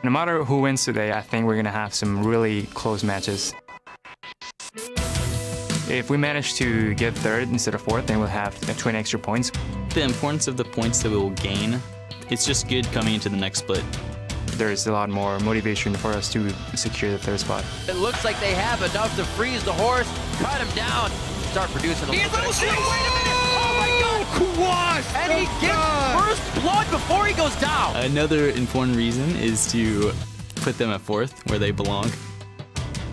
No matter who wins today, I think we're going to have some really close matches. If we manage to get third instead of fourth, then we'll have 20 extra points. The importance of the points that we will gain, it's just good coming into the next split. There's a lot more motivation for us to secure the third spot. It looks like they have enough to freeze the horse, cut him down, start producing a little bit. Wait a minute! Oh my God! Quash! And he gets first blood before he goes down. Another important reason is to put them at fourth, where they belong.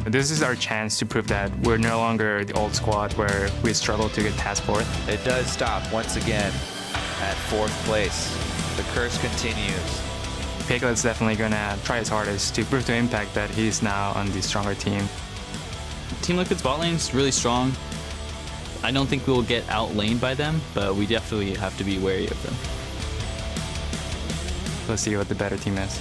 This is our chance to prove that we're no longer the old squad where we struggle to get past fourth. It does stop once again at fourth place. The curse continues. Piglet's definitely going to try his hardest to prove to Impact that he's now on the stronger team. Team Liquid's bot lane is really strong. I don't think we'll get outlaned by them, but we definitely have to be wary of them. Let's see what the better team is.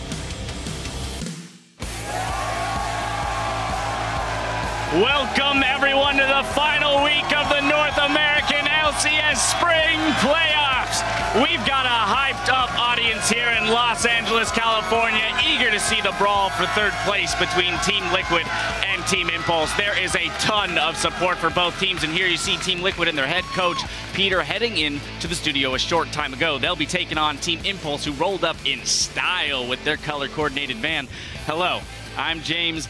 Welcome everyone to the final week of the North American LCS Spring Playoffs. We've got a hyped up audience here in Los Angeles, California, eager to see the brawl for third place between Team Liquid and Team Impulse. There is a ton of support for both teams, and here you see Team Liquid and their head coach, Peter, heading in to the studio a short time ago. They'll be taking on Team Impulse, who rolled up in style with their color-coordinated van. Hello, I'm James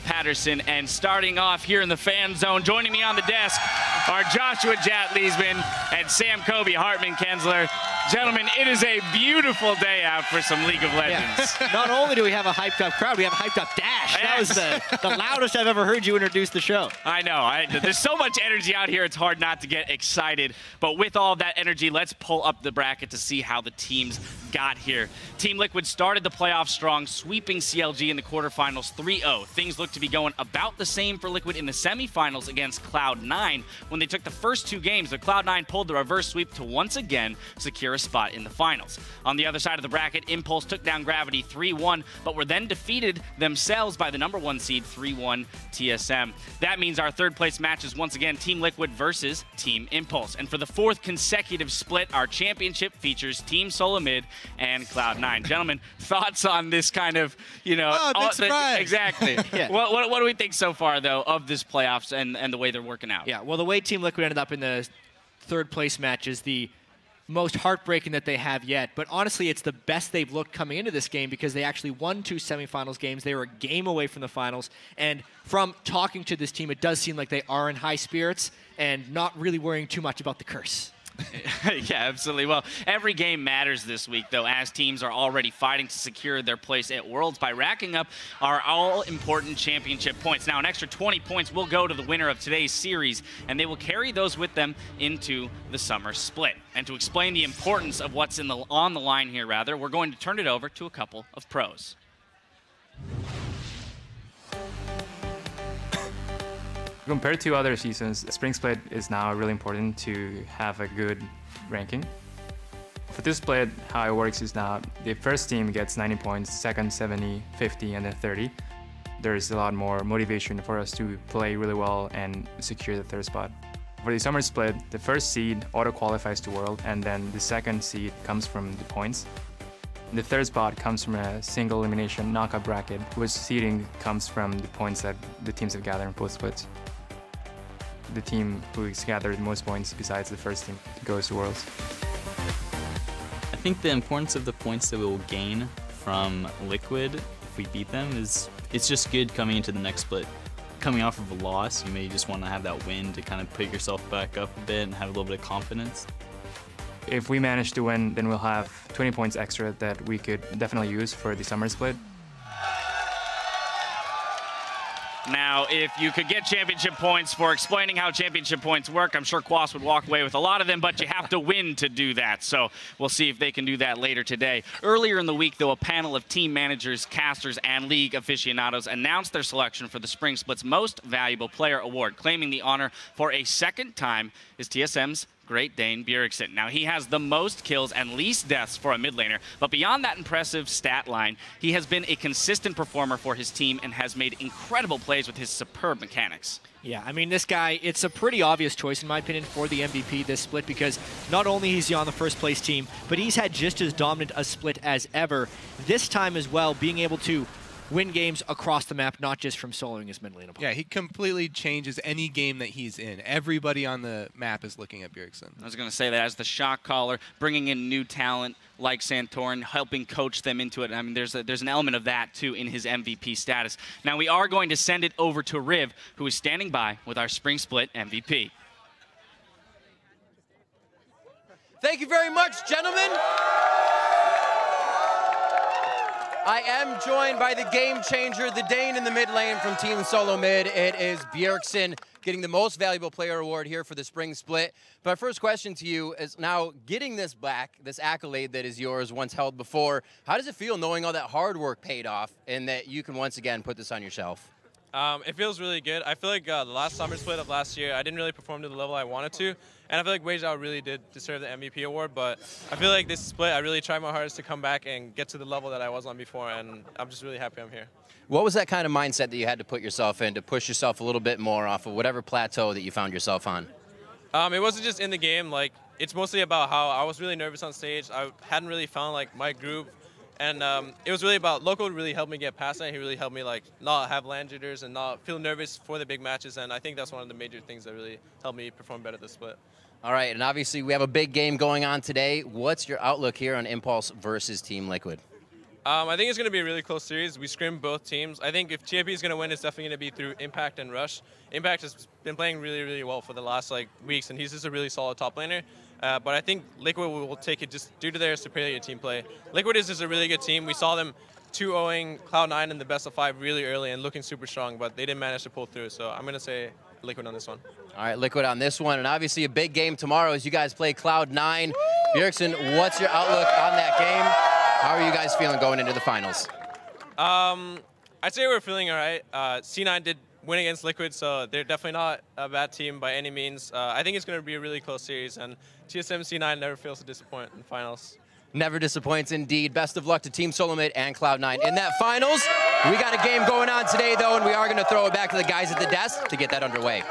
Patterson, and starting off here in the fan zone, joining me on the desk are Joshua Jat Leesman and Sam Kobe Hartman Kensler. Gentlemen, it is a beautiful day out for some League of Legends. Yeah. Not only do we have a hyped up crowd, we have a hyped up Dash. That was the loudest I've ever heard you introduce the show. I know. There's so much energy out here, it's hard not to get excited. But with all that energy, let's pull up the bracket to see how the teams got here. Team Liquid started the playoffs strong, sweeping CLG in the quarterfinals 3-0. Things look to be going about the same for Liquid in the semifinals against Cloud9. When they took the first two games, the Cloud9 pulled the reverse sweep to once again secure a spot in the finals. On the other side of the bracket, Impulse took down Gravity 3-1, but were then defeated themselves by the #1 seed 3-1 TSM. That means our third place match is once again Team Liquid versus Team Impulse. And for the fourth consecutive split, our championship features Team Solomid and Cloud9. Gentlemen, thoughts on this kind of, you know... big surprise. Exactly. Yeah. What do we think so far, though, of this playoffs and the way they're working out? Yeah, well, the way Team Liquid ended up in the third place match is the most heartbreaking that they have yet. But honestly, it's the best they've looked coming into this game because they actually won 2 semifinals games. They were a game away from the finals. And from talking to this team, it does seem like they are in high spirits and not really worrying too much about the curse. Yeah, absolutely. Well, every game matters this week, though, as teams are already fighting to secure their place at Worlds by racking up our all-important championship points. Now, an extra 20 points will go to the winner of today's series, and they will carry those with them into the summer split. And to explain the importance of what's on the line here, we're going to turn it over to a couple of pros. Compared to other seasons, Spring Split is now really important to have a good ranking. For this split, how it works is now the first team gets 90 points, second 70, 50, and then 30. There's a lot more motivation for us to play really well and secure the third spot. For the summer split, the first seed auto-qualifies to World, and then the second seed comes from the points. The third spot comes from a single elimination knockout bracket, which seeding comes from the points that the teams have gathered in both splits. The team who's gathered the most points besides the first team goes to Worlds. I think the importance of the points that we will gain from Liquid, if we beat them, is it's just good coming into the next split. Coming off of a loss, you may just want to have that win to kind of pick yourself back up a bit and have a little bit of confidence. If we manage to win, then we'll have 20 points extra that we could definitely use for the summer split. Now, if you could get championship points for explaining how championship points work, I'm sure Quas would walk away with a lot of them, but you have to win to do that. So we'll see if they can do that later today. Earlier in the week, though, a panel of team managers, casters, and league aficionados announced their selection for the Spring Split's Most Valuable Player Award. Claiming the honor for a second time is TSM's Great Dane Bjergsen. Now, he has the most kills and least deaths for a mid laner, but beyond that impressive stat line, he has been a consistent performer for his team and has made incredible plays with his superb mechanics. Yeah, I mean, this guy, it's a pretty obvious choice, in my opinion, for the MVP this split, because not only is he on the first place team, but he's had just as dominant a split as ever. This time as well, being able to win games across the map, not just from soloing his mid lane opponent. Yeah, he completely changes any game that he's in. Everybody on the map is looking at Bjergsen. I was going to say that as the shot caller, bringing in new talent like Santorin, helping coach them into it. I mean, there's an element of that, too, in his MVP status. Now, we are going to send it over to Riv, who is standing by with our Spring Split MVP. Thank you very much, gentlemen. I am joined by the game changer, the Dane in the mid lane from Team Solo Mid. It is Bjergsen getting the most valuable player award here for the spring split. But our first question to you is now getting this back, this accolade that is yours once held before. How does it feel knowing all that hard work paid off and that you can once again put this on your shelf? It feels really good. I feel like the last summer split of last year, I didn't really perform to the level I wanted to. And I feel like Wei Zhao really did deserve the MVP award. But I feel like this split, I really tried my hardest to come back and get to the level that I was on before. And I'm just really happy I'm here. What was that kind of mindset that you had to put yourself in to push yourself a little bit more off of whatever plateau that you found yourself on? It wasn't just in the game. Like, it's mostly about how I was really nervous on stage. I hadn't really found like my groove. And it was really about Loco really helped me get past that. He really helped me like not have land jitters and not feel nervous for the big matches. And I think that's one of the major things that really helped me perform better this split. All right, and obviously we have a big game going on today. What's your outlook here on Impulse versus Team Liquid? I think it's going to be a really close series. We scrim both teams. I think if TFP is going to win, it's definitely going to be through Impact and Rush. Impact has been playing really, really well for the last weeks, and he's just a really solid top laner. But I think Liquid will take it just due to their superior team play. Liquid is just a really good team. We saw them 2-0ing Cloud9 in the best of 5 really early and looking super strong, but they didn't manage to pull through. So I'm going to say Liquid on this one. All right, Liquid on this one, and obviously a big game tomorrow as you guys play Cloud9. Bjergsen, what's your outlook on that game? How are you guys feeling going into the finals? I'd say we're feeling all right. C9 did win against Liquid, so they're definitely not a bad team by any means. I think it's going to be a really close series, and TSM C9 never fails to disappoint in the finals. Never disappoints indeed. Best of luck to Team Solo Mid and Cloud9 in that finals. We got a game going on today, though, and we are going to throw it back to the guys at the desk to get that underway.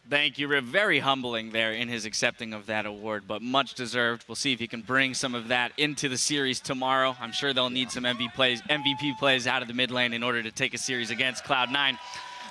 Thank you, Riv. Very humbling there in his accepting of that award, but much deserved. We'll see if he can bring some of that into the series tomorrow. I'm sure they'll need some MVP plays out of the mid lane in order to take a series against Cloud9.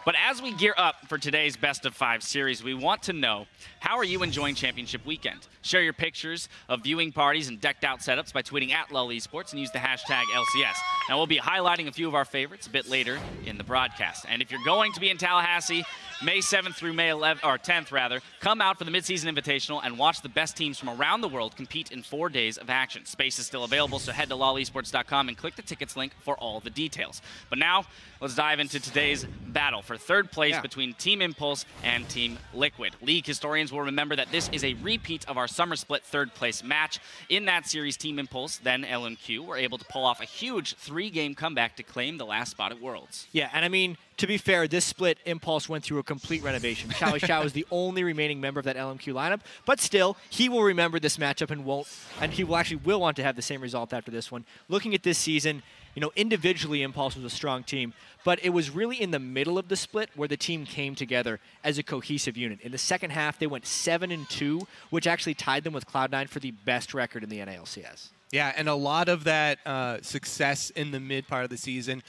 But as we gear up for today's Best of 5 series, we want to know, how are you enjoying Championship Weekend? Share your pictures of viewing parties and decked out setups by tweeting at LOL Esports and use the hashtag LCS. Now, we'll be highlighting a few of our favorites a bit later in the broadcast. And if you're going to be in Tallahassee, May 7th through May 11th, or 10th rather, come out for the Midseason Invitational and watch the best teams from around the world compete in 4 days of action. Space is still available, so head to lolesports.com and click the tickets link for all the details. But now, let's dive into today's battle for third place between Team Impulse and Team Liquid. League historians will remember that this is a repeat of our summer split third place match. In that series, Team Impulse, then LMQ, were able to pull off a huge 3-game comeback to claim the last spot at Worlds. Yeah, and I mean, to be fair, this split, Impulse went through a complete renovation. Xiao Xiao is the only remaining member of that LMQ lineup, but still, he will remember this matchup and he will want to have the same result after this one. Looking at this season, you know, individually, Impulse was a strong team, but it was really in the middle of the split where the team came together as a cohesive unit. In the second half, they went 7-2, which actually tied them with Cloud9 for the best record in the NALCS. Yeah, and a lot of that success in the mid part of the season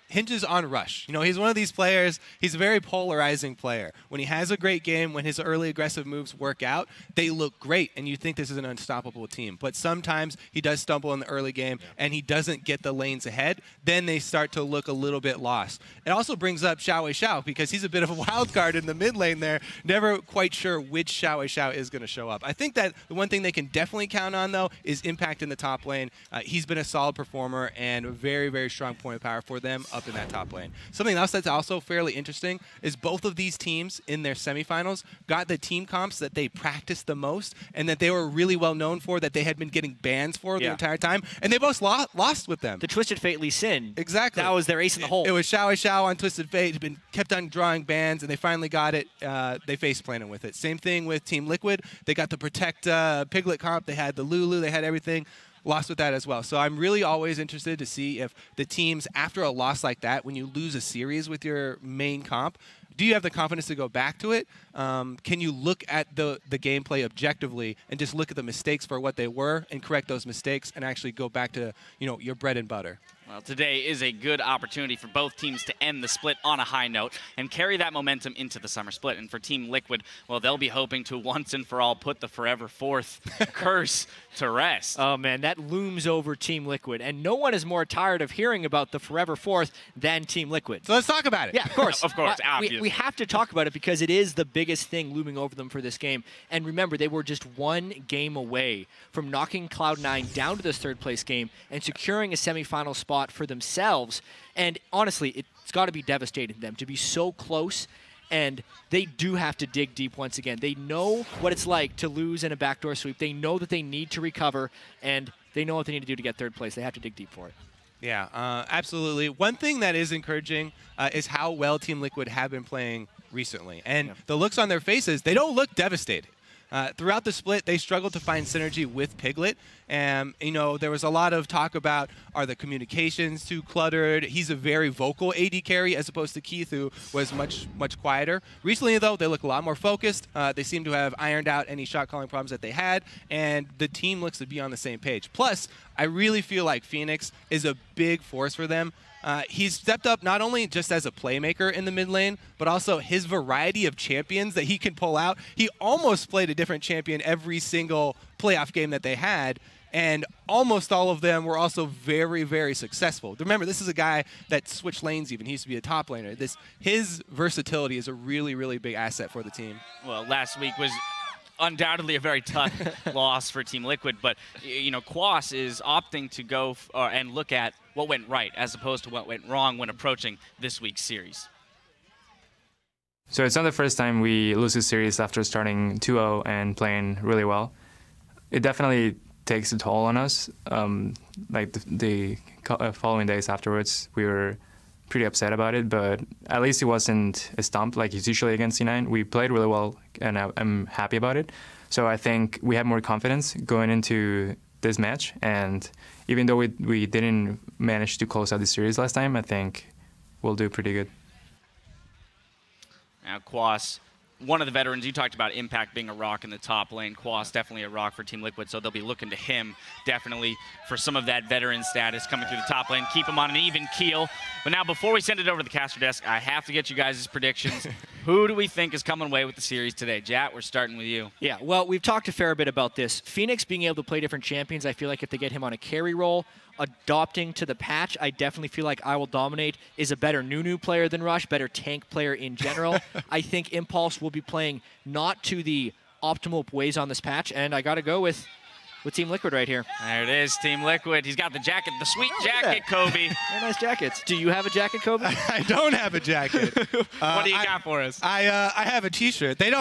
hinges on Rush. You know, he's one of these players, he's a very polarizing player. When he has a great game, when his early aggressive moves work out, they look great, and you think this is an unstoppable team. But sometimes he does stumble in the early game, and he doesn't get the lanes ahead. Then they start to look a little bit lost. It also brings up Xiao Xiao, because he's a bit of a wild card in the mid lane there, never quite sure which Xiao Xiao is going to show up. I think that the one thing they can definitely count on, though, is Impact in the top lane. He's been a solid performer and a very, very strong point of power for them up in that top lane. Something else that's also fairly interesting is both of these teams in their semifinals got the team comps that they practiced the most and that they were really well known for, that they had been getting bans for the entire time, and they both lost with them. The Twisted Fate Lee Sin. Exactly. That was their ace in the hole. It was Xiao on Twisted Fate. Had been kept on drawing bans, and they finally got it. They face planted with it. Same thing with Team Liquid. They got the Protect Piglet comp. They had the Lulu. They had everything. Lost with that as well. So I'm really always interested to see if the teams, after a loss like that, when you lose a series with your main comp, do you have the confidence to go back to it? Can you look at the gameplay objectively and just look at the mistakes for what they were and correct those mistakes and actually go back to your bread and butter? Well, today is a good opportunity for both teams to end the split on a high note and carry that momentum into the summer split. And for Team Liquid, well, they'll be hoping to once and for all put the forever fourth curse to rest. Oh, man, that looms over Team Liquid. And no one is more tired of hearing about the forever fourth than Team Liquid. So let's talk about it. Yeah, of course. Of course, obviously. We have to talk about it because it is the biggest thing looming over them for this game. And remember, they were just one game away from knocking Cloud9 down to this third-place game and securing a semifinal spot for themselves. And honestly, it's got to be devastating to them to be so close, and they do have to dig deep once again. They know what it's like to lose in a backdoor sweep. They know that they need to recover, and they know what they need to do to get third place. They have to dig deep for it. Yeah, absolutely. One thing that is encouraging is how well Team Liquid have been playing recently. And the looks on their faces, they don't look devastated. Throughout the split, they struggled to find synergy with Piglet. And, there was a lot of talk about, are the communications too cluttered? He's a very vocal AD carry as opposed to Keith, who was much quieter. Recently, though, they look a lot more focused. They seem to have ironed out any shot calling problems that they had, and the team looks to be on the same page. Plus, I really feel like Phoenix is a big force for them. He's stepped up not only just as a playmaker in the mid lane, but also his variety of champions that he can pull out. He almost played a different champion every single playoff game that they had, and almost all of them were also very, very successful. Remember, this is a guy that switched lanes even. He used to be a top laner. His versatility is a really, really big asset for the team. Well, last week was undoubtedly a very tough loss for Team Liquid, but Quas is opting to go and look at what went right as opposed to what went wrong when approaching this week's series. So it's not the first time we lose a series after starting 2-0 and playing really well. It definitely takes a toll on us. Like the following days afterwards, we were pretty upset about it, but at least it wasn't a stomp like it's usually against C9. We played really well, and I'm happy about it. So I think we have more confidence going into this match, and even though we didn't manage to close out the series last time, I think we'll do pretty good. Now, Quas, one of the veterans, you talked about Impact being a rock in the top lane. Quas definitely a rock for Team Liquid, so they'll be looking to him definitely for some of that veteran status coming through the top lane, keep him on an even keel. But now, before we send it over to the caster desk, I have to get you guys' predictions. Who do we think is coming away with the series today? Jat, we're starting with you. Yeah, well, we've talked a fair bit about this. Phoenix being able to play different champions, I feel like if they get him on a carry role, adopting to the patch, I definitely feel like I Will Dominate is a better Nunu player than Rush, better tank player in general. I think Impulse will be playing not to the optimal ways on this patch, and I got to go with Team Liquid right here. There it is, Team Liquid. He's got the jacket, the sweet jacket, Kobe. Very nice jackets. Do you have a jacket, Kobe? I don't have a jacket. What do you got for us? I have a T-shirt. They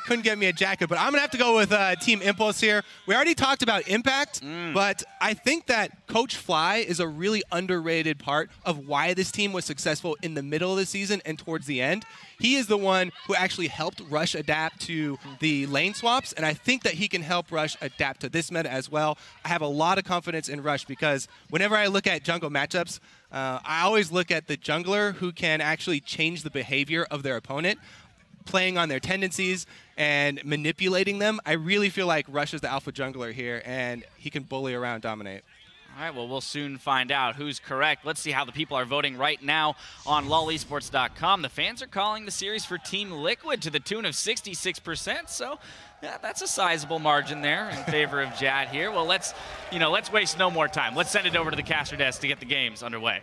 couldn't get me a jacket, but I'm gonna have to go with Team Impulse here. We already talked about Impact, but I think that Coach Fly is a really underrated part of why this team was successful in the middle of the season and towards the end. He is the one who actually helped Rush adapt to the lane swaps, and I think that he can help Rush adapt to this meta as well. I have a lot of confidence in Rush because whenever I look at jungle matchups, I always look at the jungler who can actually change the behavior of their opponent, playing on their tendencies and manipulating them. I really feel like Rush is the alpha jungler here, and he can bully around, dominate. All right, well, we'll soon find out who's correct. Let's see how the people are voting right now on lolesports.com. The fans are calling the series for Team Liquid to the tune of 66%, so yeah, that's a sizable margin there in favor of Jad here. Well, let's waste no more time. Let's send it over to the caster desk to get the games underway.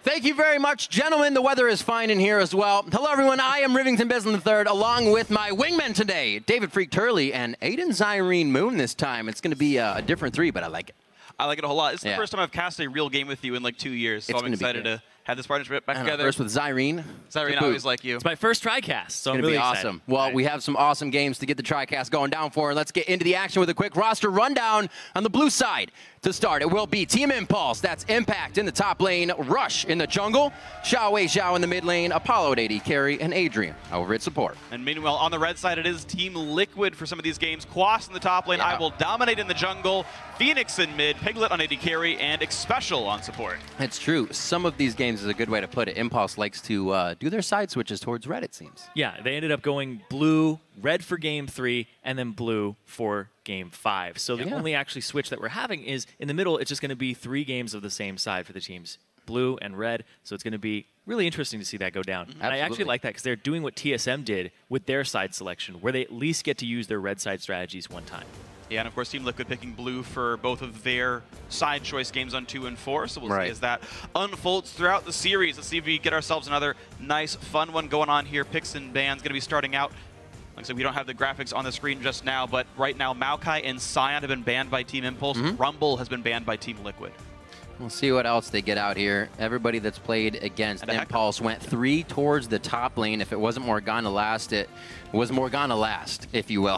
Thank you very much, gentlemen. The weather is fine in here as well. Hello, everyone. I am Rivington Beslin III, along with my wingmen today, David Freak Turley and Aiden Zyrene Moon this time. It's going to be a different three, but I like it. I like it a whole lot. It's the Yeah. first time I've cast a real game with you in like 2 years, so It's I'm gonna be excited good. to have this partnership back I don't know, together. first with Zyrene. Zyrene, I always like you. It's my first TriCast, so I'm It's really gonna be excited. awesome. Well, we have some awesome games to get the TriCast going down for. Let's get into the action with a quick roster rundown on the blue side. To start, it will be Team Impulse. That's Impact in the top lane, Rush in the jungle, Xiao Wei Xiao in the mid lane, Apollo at AD carry, and Adrian over at support. And meanwhile, on the red side, it is Team Liquid for some of these games. Quas in the top lane, I Will Dominate in the jungle, Phoenix in mid, Piglet on AD carry, and Xpecial on support. It's true. Some of these games is a good way to put it. Impulse likes to do their side switches towards red, it seems. Yeah, they ended up going blue, red for game 3, and then blue for game 5. So the only actually switch that we're having is in the middle, it's just going to be 3 games of the same side for the teams, blue and red. So it's going to be really interesting to see that go down. And I actually like that because they're doing what TSM did with their side selection, where they at least get to use their red side strategies one time. Yeah, and of course, Team Liquid picking blue for both of their side choice games on 2 and 4. So we'll see as that unfolds throughout the series. Let's see if we get ourselves another nice, fun one going on here. Picks and bans going to be starting out. Like I said, we don't have the graphics on the screen just now, but right now, Maokai and Scion have been banned by Team Impulse. Rumble has been banned by Team Liquid. We'll see what else they get out here. Everybody that's played against Impulse went 3 towards the top lane. If it wasn't Morgana last, it was Morgana last, if you will.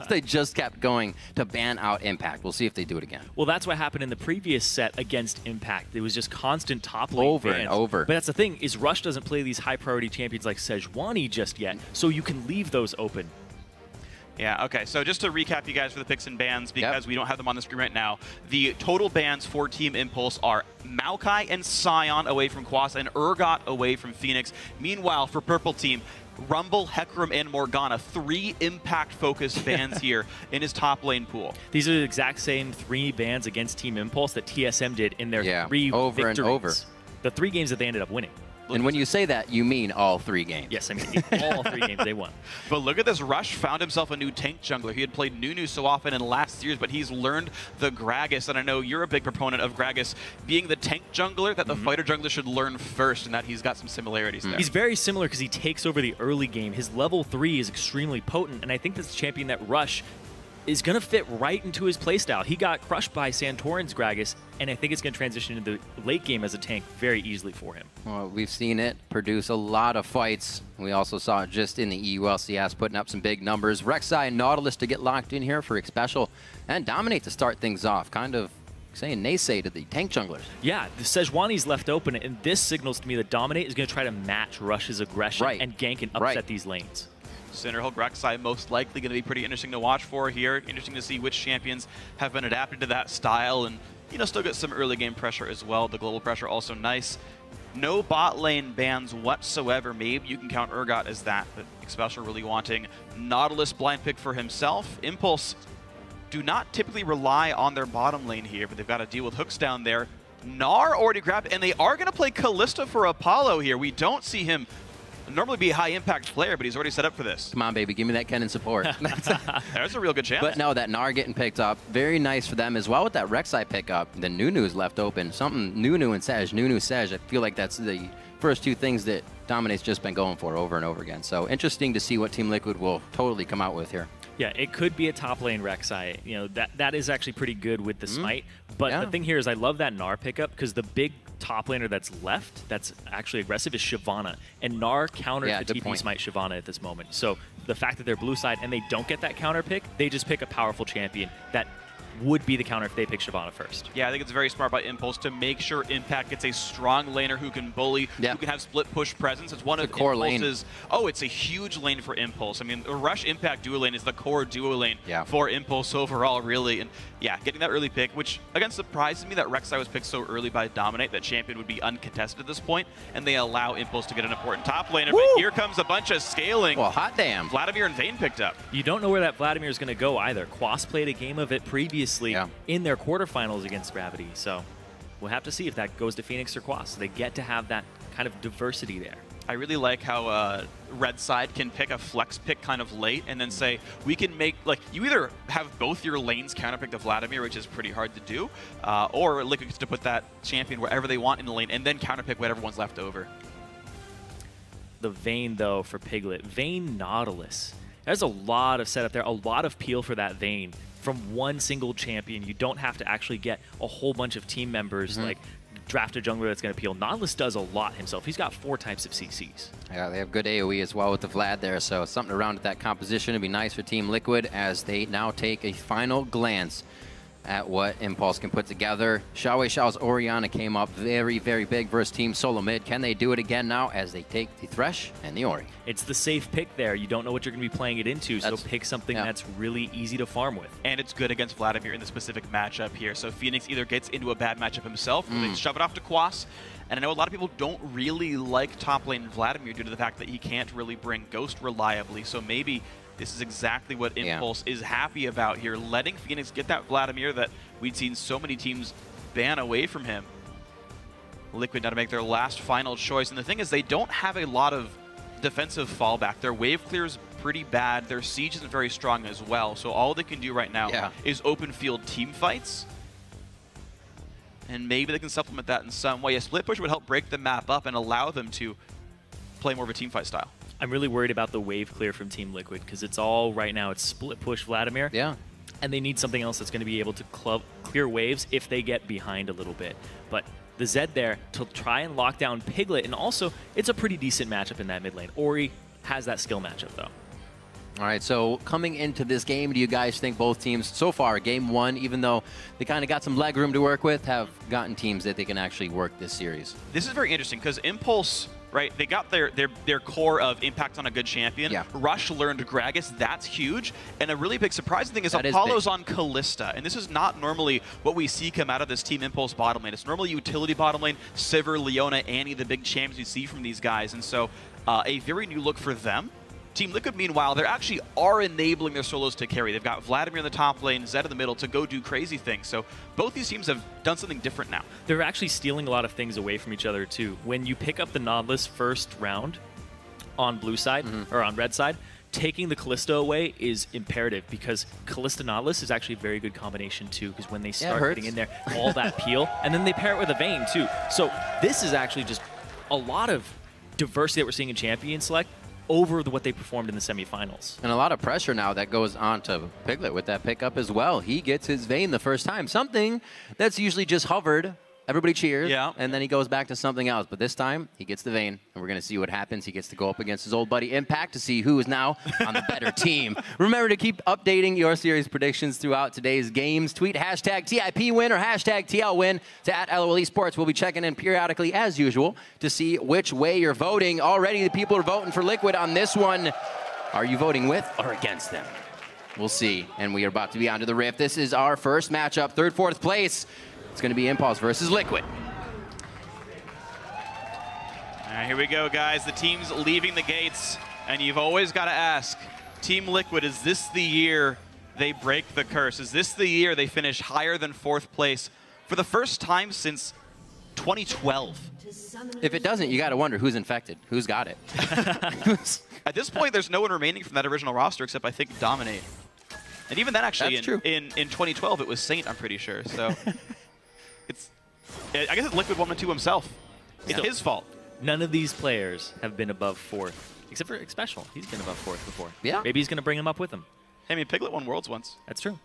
They just kept going to ban out Impact. We'll see if they do it again. Well, that's what happened in the previous set against Impact. It was just constant top lane Over bans. and over. But that's the thing, is Rush doesn't play these high priority champions like Sejuani just yet, so you can leave those open. Yeah, okay, so just to recap you guys for the picks and bans, because we don't have them on the screen right now, the total bans for Team Impulse are Maokai and Scion away from Quas and Urgot away from Phoenix. Meanwhile, for Purple Team, Rumble, Hecarim, and Morgana, 3 impact-focused bans here in his top lane pool. These are the exact same 3 bans against Team Impulse that TSM did in their 3 over victories. and over. The 3 games that they ended up winning. And when you say that, you mean all 3 games. Yes, I mean all 3 games they won. But look at this. Rush found himself a new tank jungler. He had played Nunu so often in last years, but he's learned the Gragas. And I know you're a big proponent of Gragas being the tank jungler that the fighter jungler should learn first, and that he's got some similarities there. He's very similar because he takes over the early game. His level 3 is extremely potent, and I think this champion that Rush is going to fit right into his playstyle. He got crushed by Santorin's Gragas, and I think it's going to transition into the late game as a tank very easily for him. Well, we've seen it produce a lot of fights. We also saw it just in the EU LCS, putting up some big numbers. Rek'Sai and Nautilus to get locked in here for Xpecial, and Dominate to start things off. Kind of saying naysay to the tank junglers. Yeah, the Sejuani's left open, and this signals to me that Dominate is going to try to match Rush's aggression and gank and upset these lanes. Cinderhill Rek'Sai most likely going to be pretty interesting to watch for here. Interesting to see which champions have been adapted to that style, and still get some early game pressure as well. The global pressure also nice. No bot lane bans whatsoever. Maybe you can count Urgot as that, but Xpecial really wanting Nautilus blind pick for himself. Impulse do not typically rely on their bottom lane here, but they've got to deal with hooks down there. Gnar already grabbed, and they are going to play Kalista for Apollo here. We don't see him normally be a high-impact player, but he's already set up for this. Come on, baby, give me that Kennen support. There's a real good chance. But no, that Gnar getting picked up, very nice for them as well with that Rek'Sai pickup. The Nunu is left open. Something Nunu and Sej, Nunu, Sej. I feel like that's the first 2 things that Dominate's just been going for over and over again. So interesting to see what Team Liquid will totally come out with here. Yeah, it could be a top lane Rek'Sai. That is actually pretty good with the smite. But the thing here is I love that Gnar pickup because the big top laner that's left that's actually aggressive is Shyvana. And Gnar counters the TP smite Shyvana at this moment. So the fact that they're blue side and they don't get that counter pick, they just pick a powerful champion that would be the counter if they pick Shyvana first. Yeah, I think it's very smart by Impulse to make sure Impact gets a strong laner who can bully, who can have split push presence. It's one of core Impulse's. Oh, it's a huge lane for Impulse. I mean, the Rush Impact duo lane is the core duo lane for Impulse overall, really. And yeah, getting that early pick, which again surprises me that Rek'Sai was picked so early by Dominate. That champion would be uncontested at this point, and they allow Impulse to get an important top laner. But here comes a bunch of scaling. Well, hot damn. Vladimir and Vayne picked up. You don't know where that Vladimir is going to go either. Quas played a game of it previously in their quarterfinals against Gravity, so we'll have to see if that goes to Phoenix or Quas. They get to have that kind of diversity there. I really like how red side can pick a flex pick kind of late and then say, we can make, like, you either have both your lanes counterpick to Vladimir, which is pretty hard to do, or Liquid gets to put that champion wherever they want in the lane and then counterpick whatever one's left over. The Vayne, though, for Piglet. Vayne Nautilus. There's a lot of setup there, a lot of peel for that Vayne from one single champion. You don't have to actually get a whole bunch of team members like draft a jungler that's going to peel. Nautilus does a lot himself. He's got 4 types of CCs. Yeah, they have good AoE as well with the Vlad there, so something to round at that composition. It'd be nice for Team Liquid as they now take a final glance at what Impulse can put together. Xiaowei Xiao's Orianna came up very, very big versus Team Solo Mid. Can they do it again now as they take the Thresh and the Ori? It's the safe pick there. You don't know what you're going to be playing it into, so pick something that's really easy to farm with. And it's good against Vladimir in the specific matchup here. So Phoenix either gets into a bad matchup himself, or they shove it off to Quas. And I know a lot of people don't really like top lane Vladimir due to the fact that he can't really bring Ghost reliably. So maybe this is exactly what Impulse is happy about here, letting Phoenix get that Vladimir that we'd seen so many teams ban away from him. Liquid now to make their last final choice. And the thing is, they don't have a lot of defensive fallback. Their wave clear is pretty bad. Their siege isn't very strong as well. So all they can do right now is open field team fights. And maybe they can supplement that in some way. A split push would help break the map up and allow them to play more of a team fight style. I'm really worried about the wave clear from Team Liquid because it's all right now. It's split push Vladimir. Yeah. And they need something else that's going to be able to clear waves if they get behind a little bit. But the Zed there to try and lock down Piglet, and also it's a pretty decent matchup in that mid lane. Ori has that skill matchup though. All right, so coming into this game, do you guys think both teams, so far, game 1, even though they kind of got some leg room to work with, have gotten teams that they can actually work this series? This is very interesting because Impulse, right, they got their core of impact on a good champion. Yeah. Rush learned Gragas, that's huge. And a really big surprising thing is Apollo's on Kalista. And this is not normally what we see come out of this Team Impulse bottom lane. It's normally utility bottom lane, Sivir, Leona, Annie, the big champs we see from these guys. And so a very new look for them. Team Liquid, meanwhile, they actually are enabling their solos to carry. They've got Vladimir in the top lane, Zed in the middle to go do crazy things. So both these teams have done something different now. They're actually stealing a lot of things away from each other, too. When you pick up the Nautilus first round on blue side, or on red side, taking the Kalista away is imperative because Kalista Nautilus is actually a very good combination, too, because when they start getting in there, all that peel, and then they pair it with a Vayne, too. So this is actually just a lot of diversity that we're seeing in Champion Select over what they performed in the semifinals. And a lot of pressure now that goes on to Piglet with that pickup as well. He gets his Vayne the first time, something that's usually just hovered. Everybody cheers, and then he goes back to something else. But this time, he gets the Vayne, and we're going to see what happens. He gets to go up against his old buddy Impact to see who is now on the better team. Remember to keep updating your series predictions throughout today's games. Tweet hashtag TIPWin or hashtag TLWin to @LOL Esports. We'll be checking in periodically, as usual, to see which way you're voting. Already, the people are voting for Liquid on this one. Are you voting with or against them? We'll see. And we are about to be onto the Rift. This is our first matchup, 3rd, 4th place. It's going to be Impulse versus Liquid. All right, here we go, guys. The team's leaving the gates, and you've always got to ask, Team Liquid, is this the year they break the curse? Is this the year they finish higher than 4th place for the first time since 2012? If it doesn't, you got to wonder who's infected. Who's got it? At this point, there's no one remaining from that original roster except, I think, Dominate. And even then, actually, in 2012, it was Saint, I'm pretty sure. So I guess it's Liquid 1 and 2 himself. It's his fault. None of these players have been above 4th, except for Special. He's been above 4th before. Yeah. Maybe he's going to bring him up with him. I mean, Piglet won Worlds once. That's true.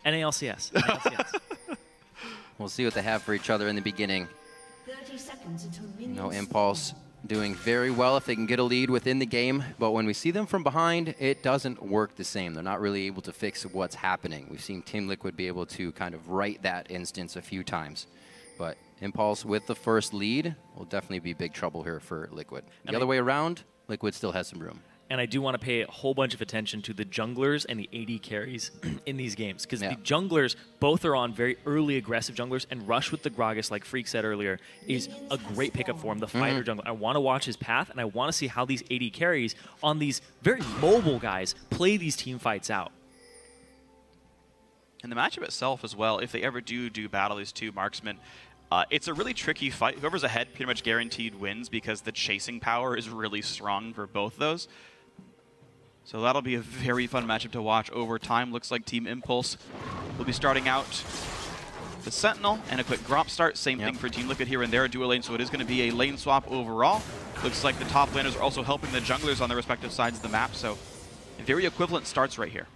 And LCS. NALCS. We'll see what they have for each other in the beginning. 30 seconds until No Impulse doing very well if they can get a lead within the game, but when we see them from behind, it doesn't work the same. They're not really able to fix what's happening. We've seen Team Liquid be able to kind of right that instance a few times, but Impulse with the first lead will definitely be big trouble here for Liquid. The other way around, Liquid still has some room. And I do want to pay a whole bunch of attention to the junglers and the AD carries in these games. Because the junglers, both are on very early aggressive junglers, and Rush with the Gragas, like Freak said earlier, is a great pickup for him, the fighter jungler. I want to watch his path, and I want to see how these AD carries on these very mobile guys play these team fights out. And the matchup itself as well, if they ever do battle these two marksmen, it's a really tricky fight. Whoever's ahead pretty much guaranteed wins because the chasing power is really strong for both those. So that'll be a very fun matchup to watch over time. Looks like Team Impulse will be starting out the Sentinel and a quick Gromp start. Same thing for Team Liquid here in their dual lane, so it is going to be a lane swap overall. Looks like the top laners are also helping the junglers on their respective sides of the map, so very equivalent starts right here.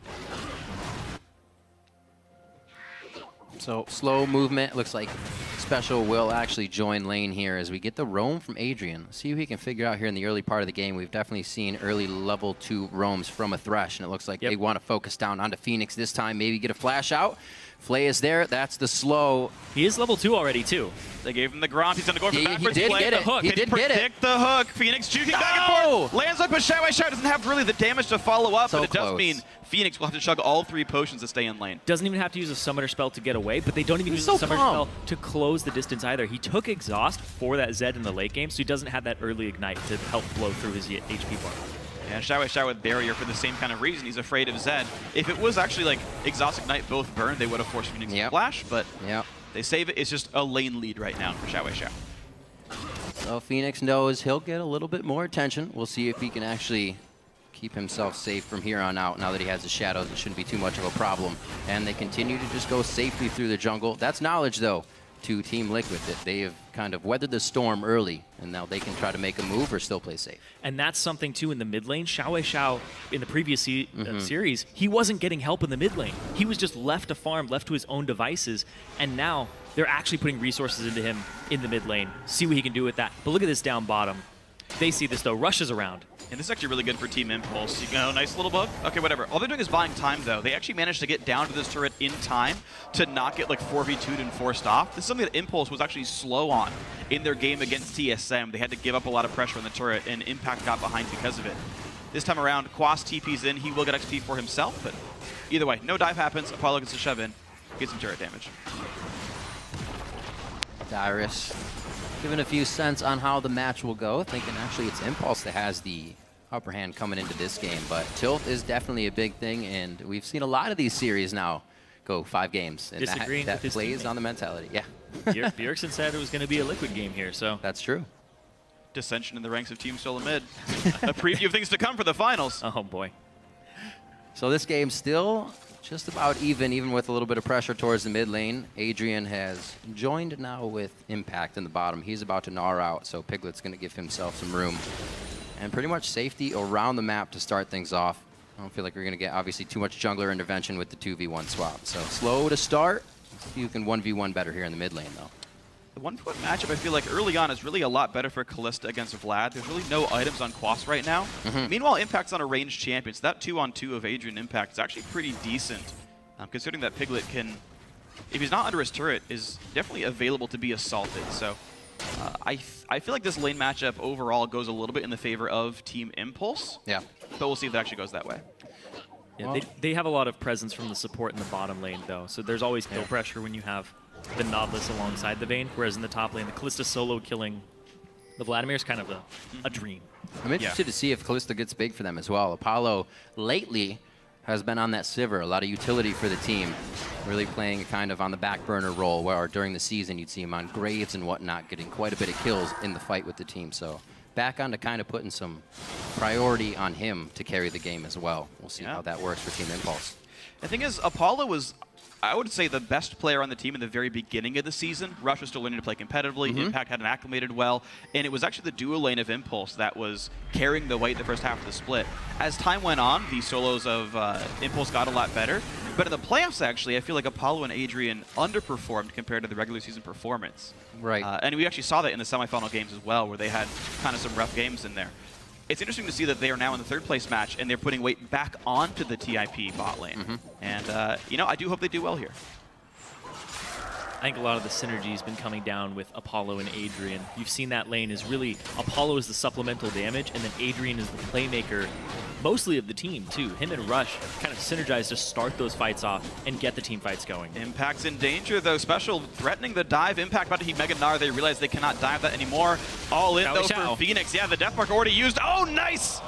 So slow movement. Looks like Special will actually join lane here as we get the roam from Adrian. See who he can figure out here in the early part of the game. We've definitely seen early level 2 roams from a Thresh, and it looks like they want to focus down onto Phoenix this time, maybe get a flash out. Flay is there. That's the slow. He is level 2 already, too. They gave him the ground. He's going to go for the backwards play. Get it. The hook. He did get it. Predict the hook. Phoenix juking back and forth. Lands hook, but Shao doesn't have really the damage to follow up, but it does mean Phoenix will have to chug all 3 potions to stay in lane. Doesn't even have to use a summoner spell to get away, but they don't even use a summoner spell to close the distance either. He took exhaust for that Zed in the late game, so he doesn't have that early ignite to help blow through his HP bar. And Shao with barrier for the same kind of reason. He's afraid of Zed. If it was actually like exhaust ignite both burn, they would have forced Phoenix to flash, but they save it. It's just a lane lead right now for Shao. So Phoenix knows he'll get a little bit more attention. We'll see if he can actually keep himself safe from here on out. Now that he has the shadows, it shouldn't be too much of a problem. And they continue to just go safely through the jungle. That's knowledge, though, to Team Liquid, that they have kind of weathered the storm early, and now they can try to make a move or still play safe. And that's something, too, in the mid lane. Shao in the previous series, he wasn't getting help in the mid lane. He was just left to farm, left to his own devices, and now they're actually putting resources into him in the mid lane. See what he can do with that. But look at this down bottom. They see this, though. Rushes around. And this is actually really good for Team Impulse. You know, nice little bug. Okay, whatever. All they're doing is buying time, though. They actually managed to get down to this turret in time to not get, like, 4v2'd and forced off. This is something that Impulse was actually slow on in their game against TSM. They had to give up a lot of pressure on the turret, and Impact got behind because of it. This time around, Quas TP's in. He will get XP for himself, but either way, no dive happens. Apollo gets a shove in, gets some turret damage. Dyrus giving a few cents on how the match will go, thinking actually it's Impulse that has the upper hand coming into this game, but tilt is definitely a big thing, and we've seen a lot of these series now go 5 games, and Disagreeing that with his plays teammate. on the mentality. Yeah. Bjergsen said it was going to be a Liquid game here, so. That's true. Dissension in the ranks of Team Solo Mid. A preview of things to come for the finals. Oh, boy. So this game's still just about even with a little bit of pressure towards the mid lane. Adrian has joined now with Impact in the bottom. He's about to gnaw out, so Piglet's going to give himself some room. And pretty much safety around the map to start things off. I don't feel like we're going to get, obviously, too much jungler intervention with the 2v1 swap. So slow to start. You can 1v1 better here in the mid lane, though. The 1v1 matchup, I feel like early on is really a lot better for Kalista against Vlad. There's really no items on Quas right now. Meanwhile, Impact's on a ranged champion, so that 2-on-2 of Adrian Impact is actually pretty decent, considering that Piglet can, if he's not under his turret, is definitely available to be assaulted. So I feel like this lane matchup overall goes a little bit in the favor of Team Impulse. Yeah. But we'll see if that actually goes that way. Yeah, they have a lot of presence from the support in the bottom lane, though, so there's always kill pressure when you have the Nautilus alongside the Vayne, whereas in the top lane, the Kalista solo killing the Vladimir is kind of a dream. I'm interested to see if Kalista gets big for them as well. Apollo lately has been on that Sivir, a lot of utility for the team, really playing kind of on the back burner role, where during the season you'd see him on Graves and whatnot, getting quite a bit of kills in the fight with the team. So back on to kind of putting some priority on him to carry the game as well. We'll see how that works for Team Impulse. The thing is, Apollo was, I would say, the best player on the team in the very beginning of the season. Rush was still learning to play competitively. Impact hadn't acclimated well. And it was actually the dual lane of Impulse that was carrying the weight the first half of the split. As time went on, the solos of Impulse got a lot better. But in the playoffs, actually, I feel like Apollo and Adrian underperformed compared to the regular season performance. Right. And we actually saw that in the semifinal games as well, where they had kind of some rough games in there. It's interesting to see that they are now in the 3rd place match, and they're putting weight back onto the TIP bot lane. And, you know, I do hope they do well here. I think a lot of the synergy has been coming down with Apollo and Adrian. You've seen that lane is really, Apollo is the supplemental damage, and then Adrian is the playmaker, mostly of the team, too. Him and Rush kind of synergize to start those fights off and get the team fights going. Impact's in danger, though. Special threatening the dive. Impact about to heat Mega Gnar. They realize they cannot dive that anymore. All in, though, for Phoenix. Yeah, the Death Mark already used. Oh, nice!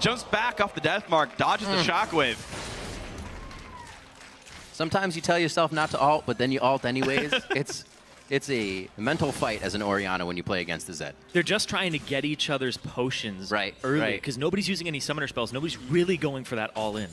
Jumps back off the Death Mark, dodges the Shockwave. Sometimes you tell yourself not to ult, but then you ult anyways. It's a mental fight as an Orianna when you play against the Zed. They're just trying to get each other's potions early, because nobody's using any summoner spells. Nobody's really going for that all-in.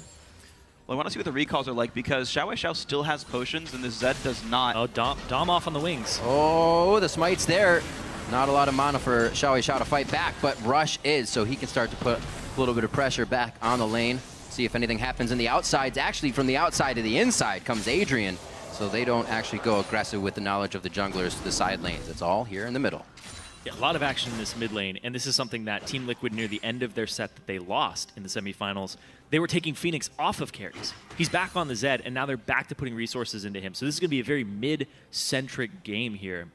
Well, I want to see what the recalls are like, because Shao still has potions, and the Zed does not. Oh, Dom off on the wings. Oh, the smite's there. Not a lot of mana for Shao to fight back, but Rush is, so he can start to put a little bit of pressure back on the lane. See if anything happens in the outsides. Actually, from the outside to the inside comes Adrian. So they don't actually go aggressive with the knowledge of the junglers to the side lanes. It's all here in the middle. Yeah, a lot of action in this mid lane, and this is something that Team Liquid near the end of their set that they lost in the semifinals, they were taking Phoenix off of carries. He's back on the Zed, and now they're back to putting resources into him. So this is going to be a very mid-centric game here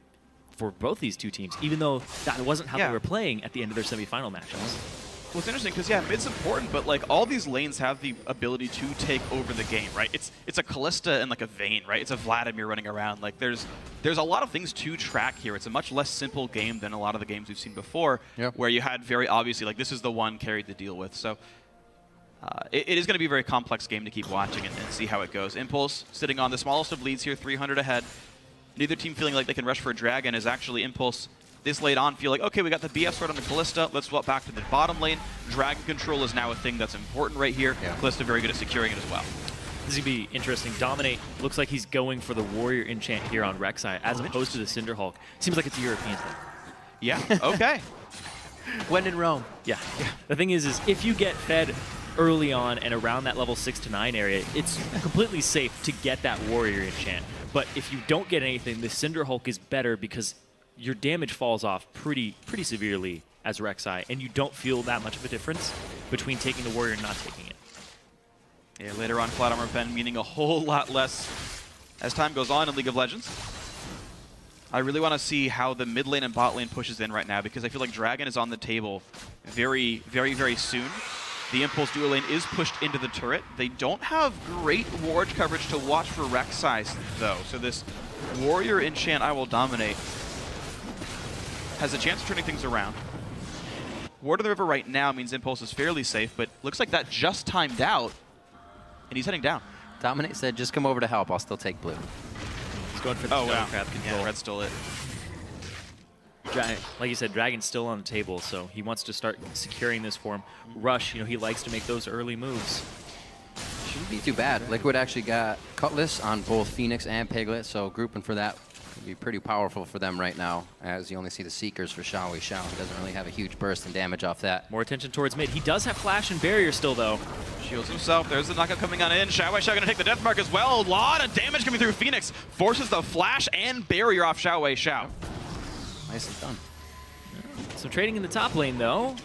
for both these two teams, even though that wasn't how they were playing at the end of their semifinal matchups. Well, it's interesting because, yeah, mid's important, but, like, all these lanes have the ability to take over the game, right? It's a Callista and, like, a Vayne, right? It's a Vladimir running around. Like, there's a lot of things to track here. It's a much less simple game than a lot of the games we've seen before, where you had very obviously, like, this is the one carried to deal with. So it is going to be a very complex game to keep watching and see how it goes. Impulse sitting on the smallest of leads here, 300 ahead. Neither team feeling like they can rush for a Dragon is actually Impulse this late on feel like, okay, we got the BF sword on the Callista, let's swap back to the bottom lane. Dragon control is now a thing that's important right here. Callista very good at securing it as well. This is going to be interesting. Dominate looks like he's going for the Warrior enchant here on Rek'Sai as opposed to the Cinderhulk. Seems like it's a European thing. Yeah, okay. When in Rome. Yeah. The thing is if you get fed early on and around that level 6 to 9 area, it's completely safe to get that Warrior enchant. But if you don't get anything, the Cinderhulk is better because your damage falls off pretty severely as Rek'Sai, and you don't feel that much of a difference between taking the Warrior and not taking it. Yeah, later on, Flat Armor Ben meaning a whole lot less as time goes on in League of Legends. I really want to see how the mid lane and bot lane pushes in right now, because I feel like Dragon is on the table very, very soon. The Impulse dual lane is pushed into the turret. They don't have great ward coverage to watch for Rek'Sai, though, so this Warrior enchant, I will dominate, has a chance of turning things around. Ward of the River right now means Impulse is fairly safe, but looks like that just timed out, and he's heading down. Dominate said, just come over to help, I'll still take blue. He's going for the Crab control. Yeah, Red stole it. Like you said, Dragon's still on the table, so he wants to start securing this for him. Rush, he likes to make those early moves. Shouldn't be too bad. Liquid actually got Cutlass on both Phoenix and Piglet, so grouping for that would be pretty powerful for them right now, as you only see the Seekers for Xiao Wei Xiao. He doesn't really have a huge burst in damage off that. More attention towards mid. He does have Flash and Barrier still, though. Shields himself. There's the knockup coming on in. Xiao Wei Xiao going to take the death mark as well. A lot of damage coming through Phoenix. Forces the Flash and Barrier off Xiao Wei Xiao. Nicely done. Some trading in the top lane, though.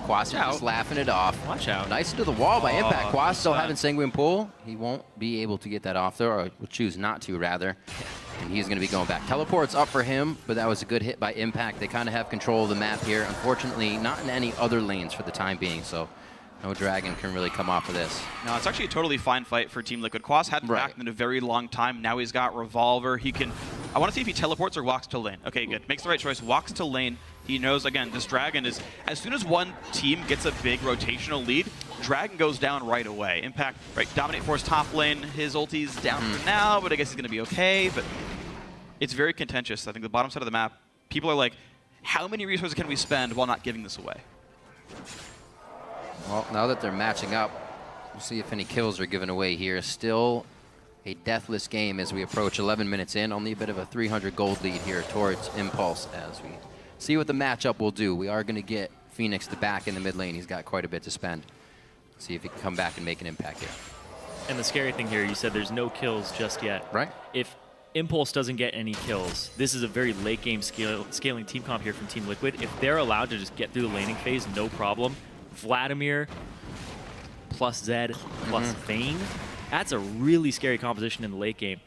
Quas just laughing it off. Watch out. Nice to the wall by Impact. Quas still having Sanguine Pool. He won't be able to get that off there, or will choose not to, rather. And he's going to be going back. Teleport's up for him, but that was a good hit by Impact. They kind of have control of the map here. Unfortunately, not in any other lanes for the time being, so no Dragon can really come off of this. No, it's actually a totally fine fight for Team Liquid. Quas hadn't backed in a very long time. Now he's got Revolver. He can... I want to see if he teleports or walks to lane. Okay, good. Makes the right choice. Walks to lane. He knows, again, this Dragon is... As soon as one team gets a big rotational lead, Dragon goes down right away. Impact, right, Dominate Force top lane. His ulti's down for now, but I guess he's going to be okay. But it's very contentious. I think the bottom side of the map, people are like, how many resources can we spend while not giving this away? Well, now that they're matching up, we'll see if any kills are given away here. Still a deathless game as we approach 11 minutes in. Only a bit of a 300 gold lead here towards Impulse as we see what the matchup will do. We are going to get Phoenix the back in the mid lane. He's got quite a bit to spend. See if he can come back and make an impact here. And the scary thing here, you said there's no kills just yet. Right. If Impulse doesn't get any kills, this is a very late game scaling team comp here from Team Liquid. If they're allowed to just get through the laning phase, no problem. Vladimir plus Zed plus Vayne, that's a really scary composition in the late game.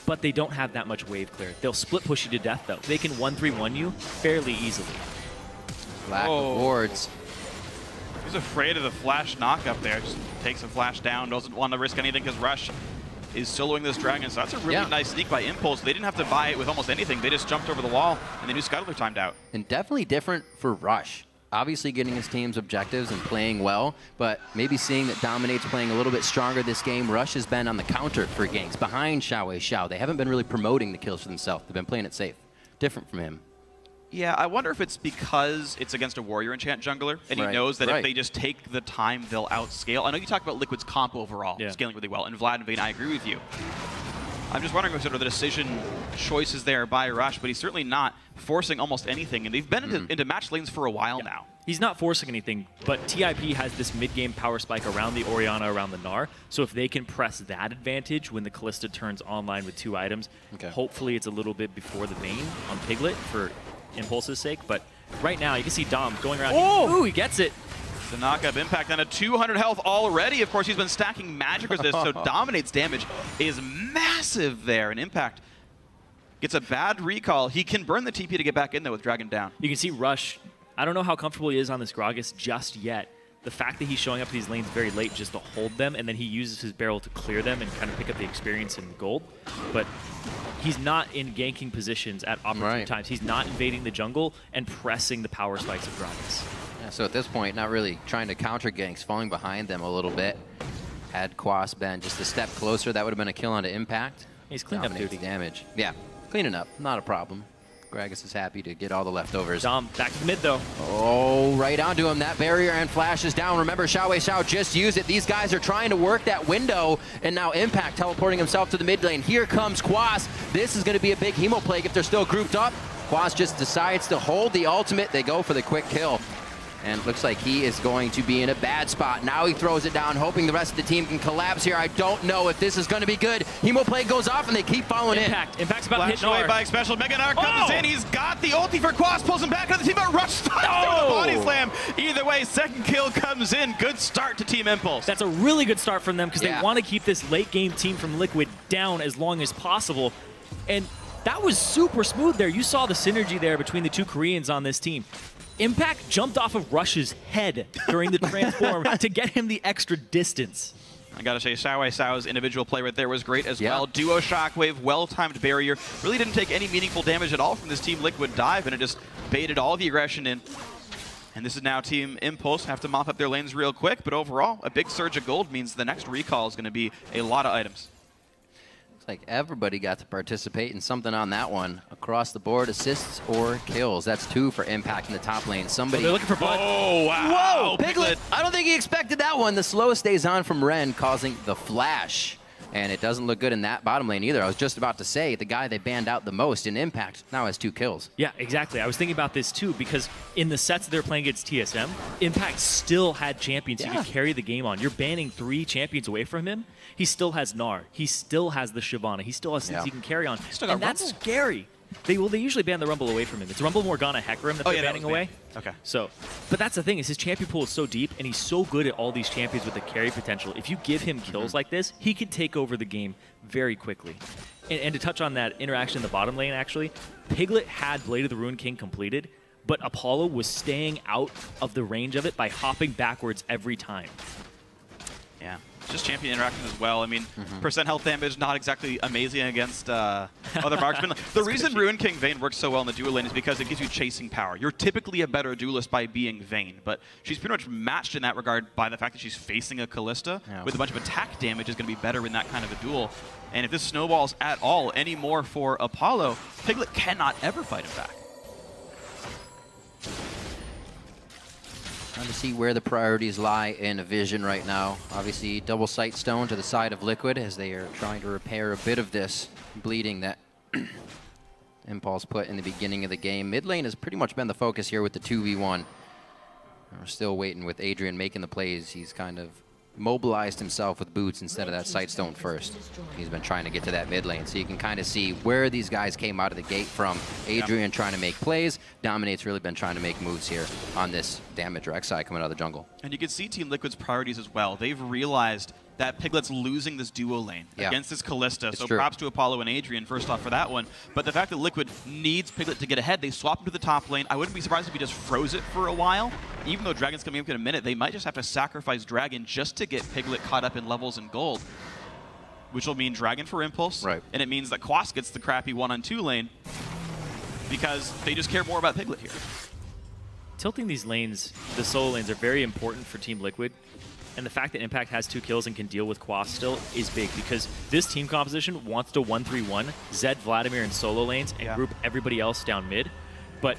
But they don't have that much wave clear. They'll split push you to death, though. They can 1-3-1 you fairly easily. Lack of wards. He's afraid of the Flash knock up there. Just takes the Flash down, doesn't want to risk anything because Rush is soloing this Dragon. So that's a really nice sneak by Impulse. They didn't have to buy it with almost anything. They just jumped over the wall, and they knew Scuttler timed out. And definitely different for Rush. Obviously getting his team's objectives and playing well, but maybe seeing that Dominate's playing a little bit stronger this game. Rush has been on the counter for ganks behind Xiao Wei Xiao. They haven't been really promoting the kills for themselves. They've been playing it safe. Different from him. Yeah, I wonder if it's because it's against a Warrior Enchant jungler, and he knows that if they just take the time, they'll outscale. I know you talk about Liquid's comp overall, scaling really well, and Vlad and Vayne, I agree with you. I'm just wondering what sort of the decision choices there by Rush, but he's certainly not forcing almost anything, and they've been into match lanes for a while now. He's not forcing anything, but TIP has this mid-game power spike around the Orianna, around the Gnar, so if they can press that advantage when the Kalista turns online with 2 items, hopefully it's a little bit before the Vayne on Piglet for Impulse's sake, but right now you can see Dom going around. Oh! Ooh, he gets it. The knock-up Impact on a 200 health already. Of course, he's been stacking magic resist, so Dominate's damage is massive there. And Impact gets a bad recall. He can burn the TP to get back in, though, with Dragon down. You can see Rush. I don't know how comfortable he is on this Gragas just yet. The fact that he's showing up these lanes very late just to hold them, and then he uses his barrel to clear them and kind of pick up the experience and gold. But he's not in ganking positions at opportune times. He's not invading the jungle and pressing the power spikes of Gragas. Yeah, so at this point, not really trying to counter ganks, falling behind them a little bit. Had Quas been just a step closer, that would have been a kill onto Impact. He's cleaning up duty. Damage. Yeah, cleaning up, not a problem. Gragas is happy to get all the leftovers. Dom, back to the mid, though. Oh, right onto him. That barrier and flash is down. Remember, Xiao just used it. These guys are trying to work that window, and now Impact teleporting himself to the mid lane. Here comes Quas. This is going to be a big Hemo Plague if they're still grouped up. Quas just decides to hold the ultimate. They go for the quick kill. And it looks like he is going to be in a bad spot. Now he throws it down, hoping the rest of the team can collapse here. I don't know if this is going to be good. Hemo Plague goes off, and they keep following Impact's about to hit away Gnar. by Special. Mega Gnar comes in. He's got the ulti for Quas, pulls him back into the team, but Rush stops through the body slam. Either way, second kill comes in. Good start to Team Impulse. That's a really good start from them because they want to keep this late-game team from Liquid down as long as possible. And that was super smooth there. You saw the synergy there between the 2 Koreans on this team. Impact jumped off of Rush's head during the transform to get him the extra distance. I gotta say, Xiao's individual play right there was great as well. Duo Shockwave, well-timed barrier. Really didn't take any meaningful damage at all from this Team Liquid dive, and it just baited all the aggression in. And this is now Team Impulse. Have to mop up their lanes real quick, but overall, a big surge of gold means the next recall is going to be a lot of items. Looks like everybody got to participate in something on that one. Across the board, assists or kills. That's 2 for Impact in the top lane. Somebody... they're looking for blood. Oh, wow. Whoa, Piglet! I don't think he expected that one. The slow stays on from Ren, causing the flash. And it doesn't look good in that bottom lane either. I was just about to say, the guy they banned out the most in Impact now has 2 kills. Yeah, exactly. I was thinking about this too, because in the sets they're playing against TSM, Impact still had champions who could carry the game on. You're banning 3 champions away from him. He still has Gnar. He still has the Shyvana. He still has things he can carry on. And that's scary. They usually ban the Rumble away from him. It's Rumble, Morgana, Hecarim that they're banning away. Okay. So, but that's the thing, is his champion pool is so deep, and he's so good at all these champions with the carry potential. If you give him kills like this, he could take over the game very quickly. And to touch on that interaction in the bottom lane, actually, Piglet had Blade of the Ruined King completed, but Apollo was staying out of the range of it by hopping backwards every time. Yeah. Just champion interaction as well. I mean, percent health damage, not exactly amazing against other marksmen. The reason Ruined King Vayne works so well in the dual lane is because it gives you chasing power. You're typically a better duelist by being Vayne, but she's pretty much matched in that regard by the fact that she's facing a Kalista with a bunch of attack damage is going to be better in that kind of a duel. And if this snowballs at all anymore for Apollo, Piglet cannot ever fight him back. Trying to see where the priorities lie in Vision right now. Obviously, double sight stone to the side of Liquid as they are trying to repair a bit of this bleeding that Impulse put in the beginning of the game. Mid lane has pretty much been the focus here with the 2v1. We're still waiting with Adrian making the plays. He's kind of mobilized himself with boots instead of that sight stone first. He's been trying to get to that mid lane, so you can kind of see where these guys came out of the gate from. Adrian trying to make plays. Dominate's really been trying to make moves here on this damage Rek'Sai coming out of the jungle. And you can see Team Liquid's priorities as well. They've realized that Piglet's losing this duo lane against this Kalista. So props to Apollo and Adrian first off for that one. But the fact that Liquid needs Piglet to get ahead, they swap him to the top lane. I wouldn't be surprised if he just froze it for a while. Even though Dragon's coming up in a minute, they might just have to sacrifice Dragon just to get Piglet caught up in levels and gold. Which will mean Dragon for Impulse. And it means that Quas gets the crappy 1-on-2 lane because they just care more about Piglet here. Tilting these lanes, the solo lanes, are very important for Team Liquid. And the fact that Impact has 2 kills and can deal with Quas still is big because this team composition wants to 1-3-1, Zed, Vladimir, and solo lanes and group everybody else down mid. But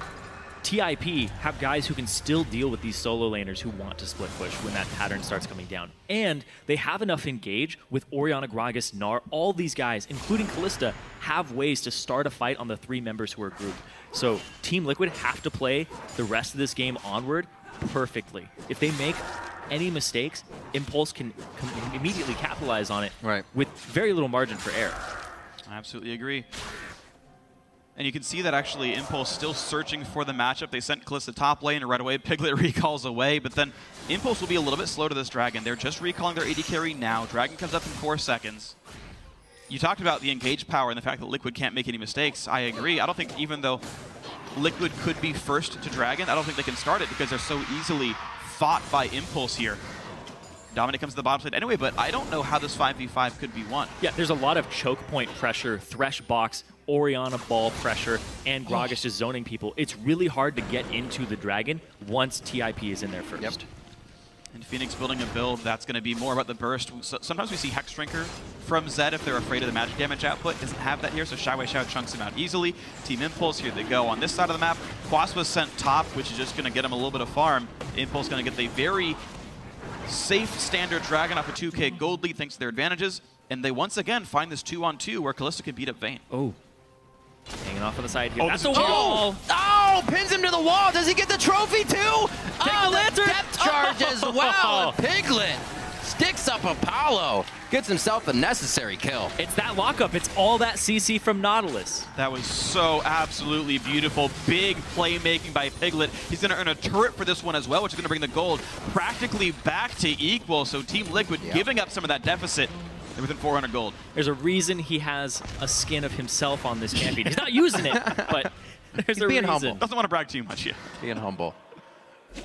TIP have guys who can still deal with these solo laners who want to split push when that pattern starts coming down. And they have enough engage with Orianna, Gragas, Gnar, all these guys, including Kalista, have ways to start a fight on the 3 members who are grouped. So Team Liquid have to play the rest of this game onward perfectly. If they make any mistakes, Impulse can immediately capitalize on it with very little margin for error. I absolutely agree. And you can see that actually Impulse still searching for the matchup. They sent Kalista top lane, and right away Piglet recalls away, but then Impulse will be a little bit slow to this Dragon. They're just recalling their AD carry now. Dragon comes up in 4 seconds. You talked about the engage power and the fact that Liquid can't make any mistakes. I agree. I don't think, even though Liquid could be first to Dragon, I don't think they can start it because they're so easily fought by Impulse here. Dominic comes to the bottom side anyway, but I don't know how this 5v5 could be won. Yeah, there's a lot of choke point pressure, Thresh box, Orianna ball pressure, and Gragas just zoning people. It's really hard to get into the Dragon once TIP is in there first. Yep. And Phoenix building a build that's going to be more about the burst. Sometimes we see Hex Drinker from Zed if they're afraid of the magic damage output. Doesn't have that here, so Shy Wei Xiao chunks him out easily. Team Impulse, here they go on this side of the map. Quas was sent top, which is just going to get him a little bit of farm. Impulse going to get the very safe standard Dragon off a 2k gold lead thanks to their advantages. And they once again find this 2-on-2 where Kalista can beat up Vayne. Oh. Hanging off on the side here. Oh, that's a wall. Oh, pins him to the wall. Does he get the trophy too? Oh, the depth charge as well. Piglet sticks up Apollo. Gets himself a necessary kill. It's that lockup. It's all that CC from Nautilus. That was so absolutely beautiful. Big playmaking by Piglet. He's going to earn a turret for this one as well, which is going to bring the gold practically back to equal. So Team Liquid giving up some of that deficit. They're within 400 gold. There's a reason he has a skin of himself on this champion. He's not using it, but there's a reason. Humble. Doesn't want to brag too much yet. Being humble.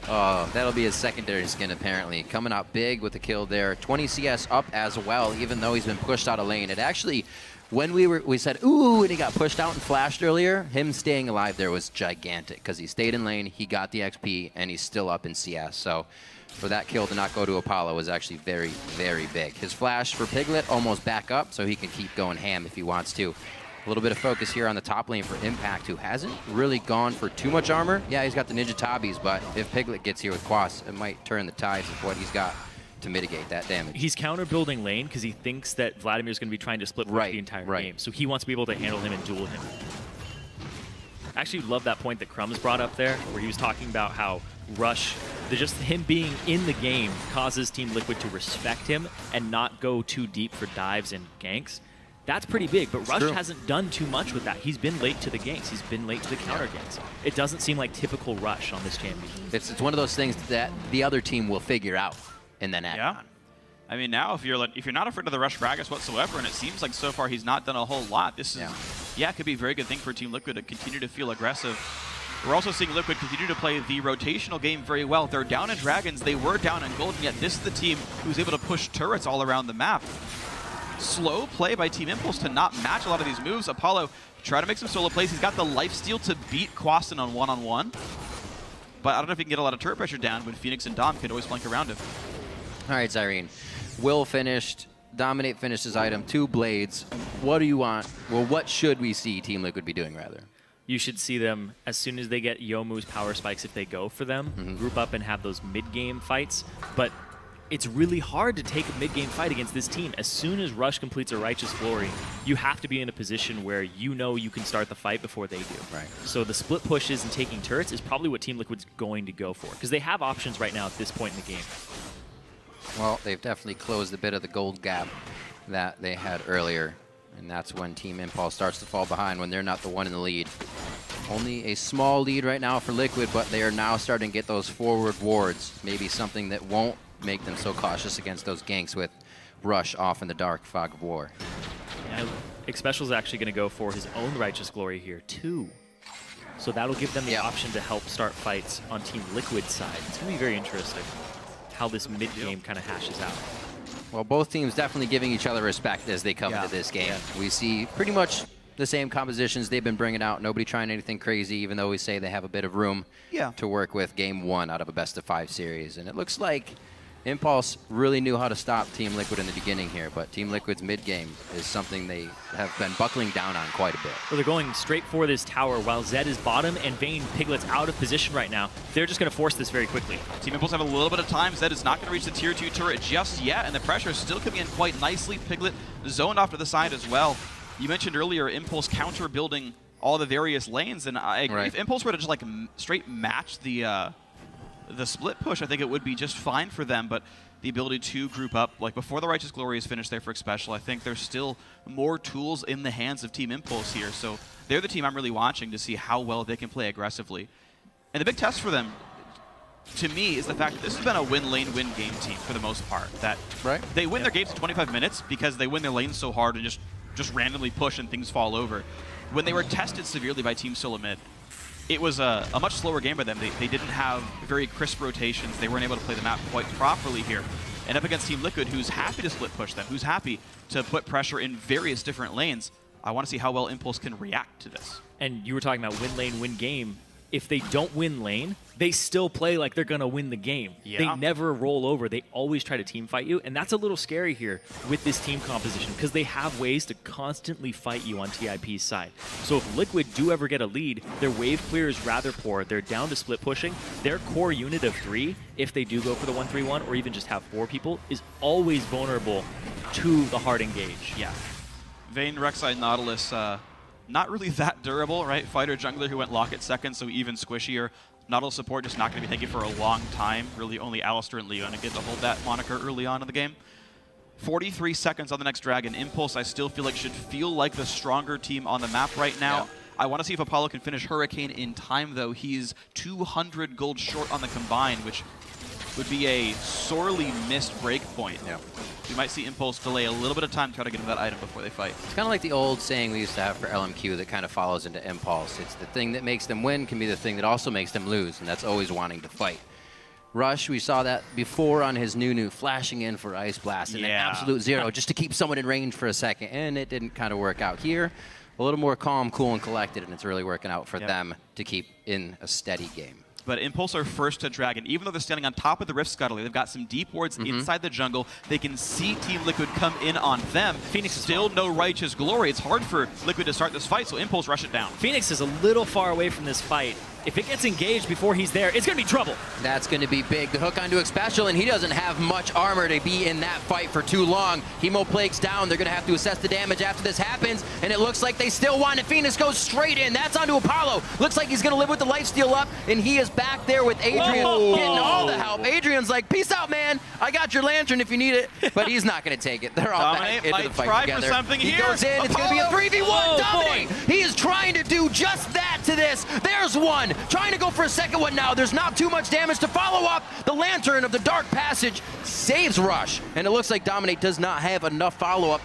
Oh, that'll be his secondary skin apparently. Coming out big with the kill there. 20 CS up as well, even though he's been pushed out of lane. It actually, when we said, ooh, and he got pushed out and flashed earlier, him staying alive there was gigantic because he stayed in lane, he got the XP, and he's still up in CS. So for that kill to not go to Apollo was actually very, very big. His flash for Piglet almost back up, so he can keep going ham if he wants to. A little bit of focus here on the top lane for Impact, who hasn't really gone for too much armor. Yeah, he's got the Ninja Tabis, but if Piglet gets here with Quas, it might turn the tides of what he's got to mitigate that damage. He's counter building lane because he thinks that Vladimir's going to be trying to split push the entire game. So he wants to be able to handle him and duel him. I actually love that point that Crumbs brought up there, where he was talking about how Rush, just him being in the game causes Team Liquid to respect him and not go too deep for dives and ganks. That's pretty big, but Rush hasn't done too much with that. He's been late to the ganks. He's been late to the counter ganks. It doesn't seem like typical Rush on this champion. It's one of those things that the other team will figure out and then act on. I mean, now if you're not afraid of the Rush Gragas whatsoever, and it seems like so far he's not done a whole lot, this is, it could be a very good thing for Team Liquid to continue to feel aggressive. We're also seeing Liquid continue to play the rotational game very well. They're down in Dragons, they were down in Gold, and yet this is the team who's able to push turrets all around the map. Slow play by Team Impulse to not match a lot of these moves. Apollo try to make some solo plays. He's got the lifesteal to beat Quasten on one-on-one. But I don't know if he can get a lot of turret pressure down when Phoenix and Dom could always flank around him. All right, Zyrene. Will finished. Dominate finished his item. 2 blades. What do you want? Well, what should we see Team Liquid be doing, rather? You should see them, as soon as they get Youmuu's power spikes, if they go for them, group up and have those mid-game fights. But it's really hard to take a mid-game fight against this team. As soon as Rush completes a Righteous Glory, you have to be in a position where you know you can start the fight before they do. So the split pushes and taking turrets is probably what Team Liquid's going to go for, because they have options right now at this point in the game. Well, they've definitely closed a bit of the gold gap that they had earlier, and that's when Team Impulse starts to fall behind, when they're not the one in the lead. Only a small lead right now for Liquid, but they are now starting to get those forward wards. Maybe something that won't make them so cautious against those ganks with Rush off in the dark fog of war. Yeah, Xpecial's actually going to go for his own Righteous Glory here, too. So that'll give them the option to help start fights on Team Liquid's side. It's going to be very interesting how this mid-game kind of hashes out. Well, both teams definitely giving each other respect as they come into this game. We see pretty much the same compositions they've been bringing out. Nobody trying anything crazy, even though we say they have a bit of room to work with game 1 out of a best-of-5 series. And it looks like Impulse really knew how to stop Team Liquid in the beginning here, but Team Liquid's mid game is something they have been buckling down on quite a bit. Well, they're going straight for this tower while Zed is bottom and Vayne Piglet's out of position right now. They're just going to force this very quickly. Team Impulse have a little bit of time. Zed is not going to reach the tier 2 turret just yet, and the pressure is still coming in quite nicely. Piglet zoned off to the side as well. You mentioned earlier Impulse counter building all the various lanes, and I agree. If Impulse were to just like straight match the split push, I think it would be just fine for them, but the ability to group up, like before the Righteous Glory is finished there for Xpecial, I think there's still more tools in the hands of Team Impulse here, so they're the team I'm really watching to see how well they can play aggressively. And the big test for them, to me, is the fact that this has been a win lane, win game team for the most part. That they win their games in 25 minutes because they win their lanes so hard and just randomly push and things fall over. When they were tested severely by Team Solo Mid, it was a much slower game by them. They didn't have very crisp rotations. They weren't able to play the map quite properly here. And up against Team Liquid, who's happy to split push them, who's happy to put pressure in various different lanes, I want to see how well Impulse can react to this. And you were talking about win lane, win game. If they don't win lane, they still play like they're going to win the game. They never roll over. They always try to team fight you, and that's a little scary here with this team composition because they have ways to constantly fight you on TIP's side. So if Liquid do ever get a lead, their wave clear is rather poor. They're down to split pushing. Their core unit of 3, if they do go for the 1-3-1 or even just have 4 people, is always vulnerable to the hard engage. Yeah. Vayne, Rek'Sai, Nautilus, not really that durable, right? Fighter jungler who went Locket second, so even squishier. Nautilus support just not going to be thinking for a long time. Really only Alistair and Leona get to hold that moniker early on in the game. 43 seconds on the next Dragon. Impulse, I still feel like should feel like the stronger team on the map right now. I want to see if Apollo can finish Hurricane in time, though. He's 200 gold short on the combine, which would be a sorely missed break point. We might see Impulse delay a little bit of time to try to get him that item before they fight. It's kind of like the old saying we used to have for LMQ that kind of follows into Impulse. It's the thing that makes them win can be the thing that also makes them lose, and that's always wanting to fight. Rush, we saw that before on his new flashing in for Ice Blast and an absolute zero just to keep someone in range for a second, and it didn't kind of work out here. A little more calm, cool, and collected, and it's really working out for them to keep in a steady game. But Impulse are first to Dragon. Even though they're standing on top of the Rift Scuttle, they've got some deep wards inside the jungle. They can see Team Liquid come in on them. Phoenix is still no Righteous Glory. It's hard for Liquid to start this fight, so Impulse rush it down. Phoenix is a little far away from this fight. If it gets engaged before he's there, it's going to be trouble. That's going to be big. The hook onto Xpecial, and he doesn't have much armor to be in that fight for too long. Hemoplague's down. They're going to have to assess the damage after this happens, and it looks like they still want it. Phoenix goes straight in. That's onto Apollo. Looks like he's going to live with the lifesteal up, and he is back there with Adrian getting all the help. Adrian's like, peace out, man. I got your lantern if you need it, but he's not going to take it. They're all back into the fight together. For something he here. goes in. It's going to be a 3v1. Dominate. He is trying to do just that to this. There's one. Trying to go for a second one now. There's not too much damage to follow up. The Lantern of the Dark Passage saves Rush, and it looks like Dominate does not have enough follow-up.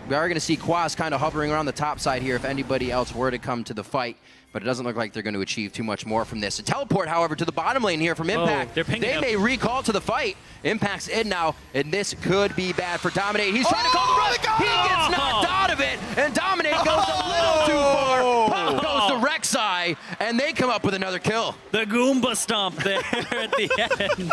We are going to see Quas kind of hovering around the top side here if anybody else were to come to the fight, but it doesn't look like they're going to achieve too much more from this. A teleport, however, to the bottom lane here from Impact. They may recall to the fight. Impact's in now, and this could be bad for Dominate. He's trying to call the rush. He gets knocked out of it, and Dominate goes a little too far. Pop goes to Rek'Sai, and they come up with another kill. The Goomba stomp there at the end.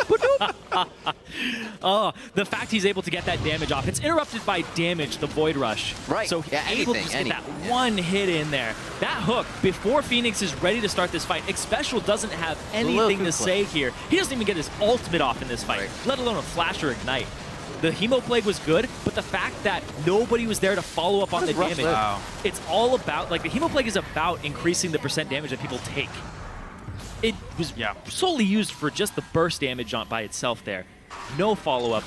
Oh, the fact he's able to get that damage off. It's interrupted by damage, the Void Rush. Right. So he's able to just get that one hit in there. That hook, before Phoenix is ready to start this fight, Xpecial doesn't have anything to say here. He doesn't even get his ultimate off in this fight, let alone a flash or ignite. The Hemoplague was good, but the fact that nobody was there to follow up on the damage, it's all about, like, the Hemoplague is about increasing the percent damage that people take. It was solely used for just the burst damage by itself there. No follow-up.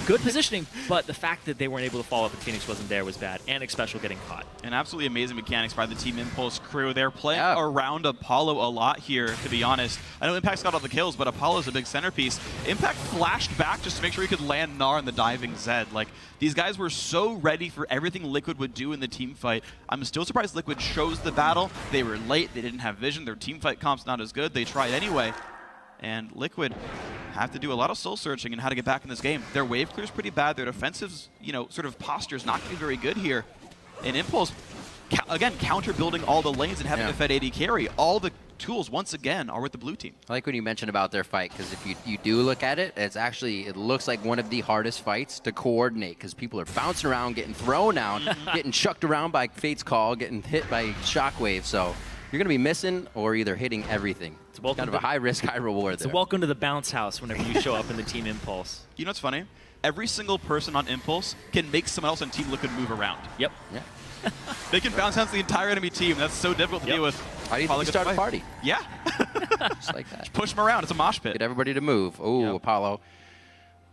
Good positioning, but the fact that they weren't able to follow up and Phoenix wasn't there was bad, and Xpecial getting caught. And absolutely amazing mechanics by the Team Impulse crew. They're playing around Apollo a lot here, to be honest. I know Impact's got all the kills, but Apollo's a big centerpiece. Impact flashed back just to make sure he could land Gnar in the diving Zed. Like, these guys were so ready for everything Liquid would do in the team fight. I'm still surprised Liquid chose the battle. They were late, they didn't have vision, their team fight comp's not as good. They tried anyway. And Liquid have to do a lot of soul searching and how to get back in this game. Their wave clear's pretty bad. Their defensive, sort of posture's not going to be very good here. And Impulse, again, counter building all the lanes and having to fed AD carry. All the tools, once again, are with the blue team. I like when you mentioned about their fight, because if you do look at it, it looks like one of the hardest fights to coordinate, because people are bouncing around, getting thrown down, getting chucked around by Fate's Call, getting hit by Shockwave. So you're going to be missing or either hitting everything. It's kind of a high risk, high reward there. So welcome to the bounce house whenever you show up in the Team Impulse. You know what's funny? Every single person on Impulse can make someone else on Team Liquid move around. Yep. Yeah. They can bounce down the entire enemy team. That's so difficult to deal with. How do you think you start a party? Yeah. Just like that. Just push them around. It's a mosh pit. Get everybody to move. Oh, Apollo.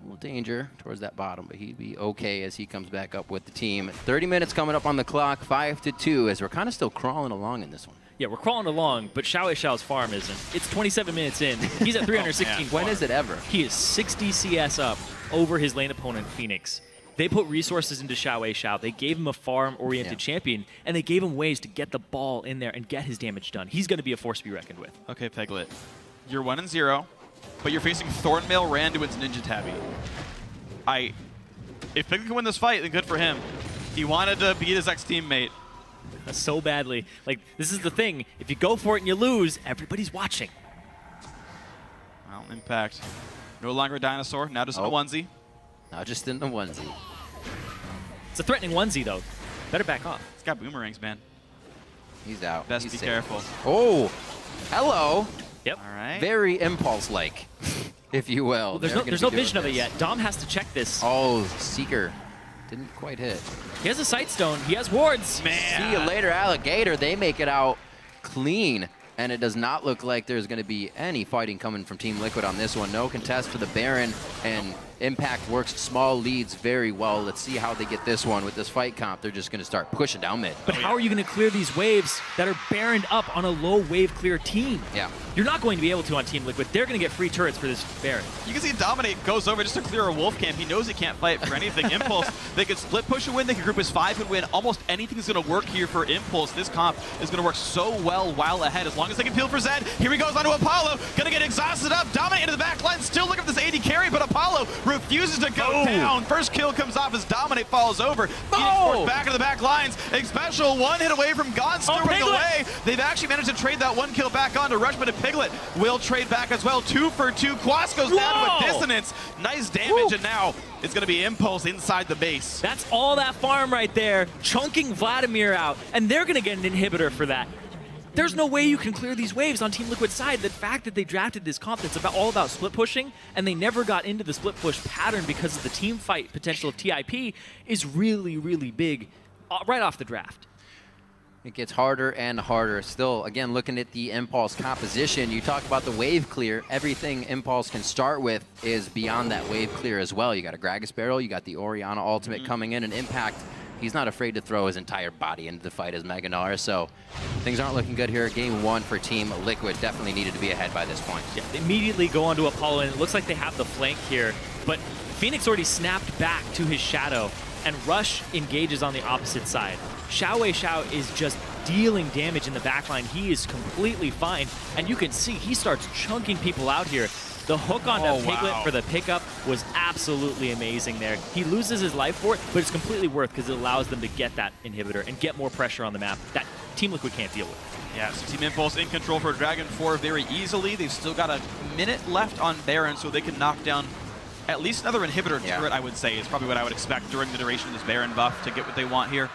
A little danger towards that bottom, but he'd be okay as he comes back up with the team. 30 minutes coming up on the clock, 5-2, as we're kind of still crawling along in this one. Yeah, we're crawling along, but Xiao's farm isn't. It's 27 minutes in. He's at 316 When is it ever? He is 60 CS up over his lane opponent, Phoenix. They put resources into Xiao. They gave him a farm-oriented champion, and they gave him ways to get the ball in there and get his damage done. He's going to be a force to be reckoned with. Okay, Peglet. You're 1-0, but you're facing Thornmail, Randuin's Ninja Tabby. If Peglet can win this fight, then good for him. He wanted to beat his ex-teammate. So badly. Like, this is the thing. If you go for it and you lose, everybody's watching. Well, Impact. No longer a dinosaur, now just in a onesie. Now just in the onesie. It's a threatening onesie, though. Better back off. He's got boomerangs, man. He's out. Best He's be safe. careful. Oh, hello. Yep. All right. Very Impulse-like, if you will. Well, there's no vision of it yet. Dom has to check this. Oh, Seeker. Didn't quite hit. He has a sight stone. He has wards. Man. See you later, Alligator. They make it out clean. And it does not look like there's going to be any fighting coming from Team Liquid on this one. No contest for the Baron, and Impact works small leads very well. Let's see how they get this one. With this fight comp, they're just going to start pushing down mid. But how are you going to clear these waves that are Baroned up on a low wave clear team? Yeah. You're not going to be able to on Team Liquid. They're going to get free turrets for this Baron. You can see Dominate goes over just to clear a wolf camp. He knows he can't fight for anything. Impulse, they could split push and win. They could group as 5 and win. Almost anything's going to work here for Impulse. This comp is going to work so well while ahead. As long as they can peel for Zed. Here he goes onto Apollo. Going to get exhausted up. Dominate into the back line. Still looking for this AD carry, but Apollo refuses to go down. First kill comes off as Dominate falls over. Phoenix back into the back lines. Special one hit away from Gone, stewing away. They've actually managed to trade that 1 kill back onto Rushman, and Piglet will trade back as well. 2 for 2. Quas goes down to a dissonance. Nice damage, and now it's going to be Impulse inside the base. That's all that farm right there, chunking Vladimir out, and they're going to get an inhibitor for that. There's no way you can clear these waves on Team Liquid's side. The fact that they drafted this comp that's all about split pushing, and they never got into the split push pattern because of the team fight potential of TIP is really, really big right off the draft. It gets harder and harder. Still, again, looking at the Impulse composition, you talk about the wave clear. Everything Impulse can start with is beyond that wave clear as well. You got a Gragas Barrel, you got the Orianna ultimate coming in, and Impact, he's not afraid to throw his entire body into the fight as Meganar. So things aren't looking good here. Game 1 for Team Liquid. Definitely needed to be ahead by this point. Yeah, they immediately go onto Apollo, and it looks like they have the flank here, but Phoenix already snapped back to his shadow, and Rush engages on the opposite side. Xiao is just dealing damage in the backline. He is completely fine, and you can see he starts chunking people out here. The hook onto Piglet for the pickup was absolutely amazing there. He loses his life for it, but it's completely worth because it allows them to get that inhibitor and get more pressure on the map that Team Liquid can't deal with. Yeah, so Team Impulse in control for Dragon 4 very easily. They've still got a minute left on Baron, so they can knock down at least another inhibitor turret, I would say, is probably what I would expect during the duration of this Baron buff to get what they want here.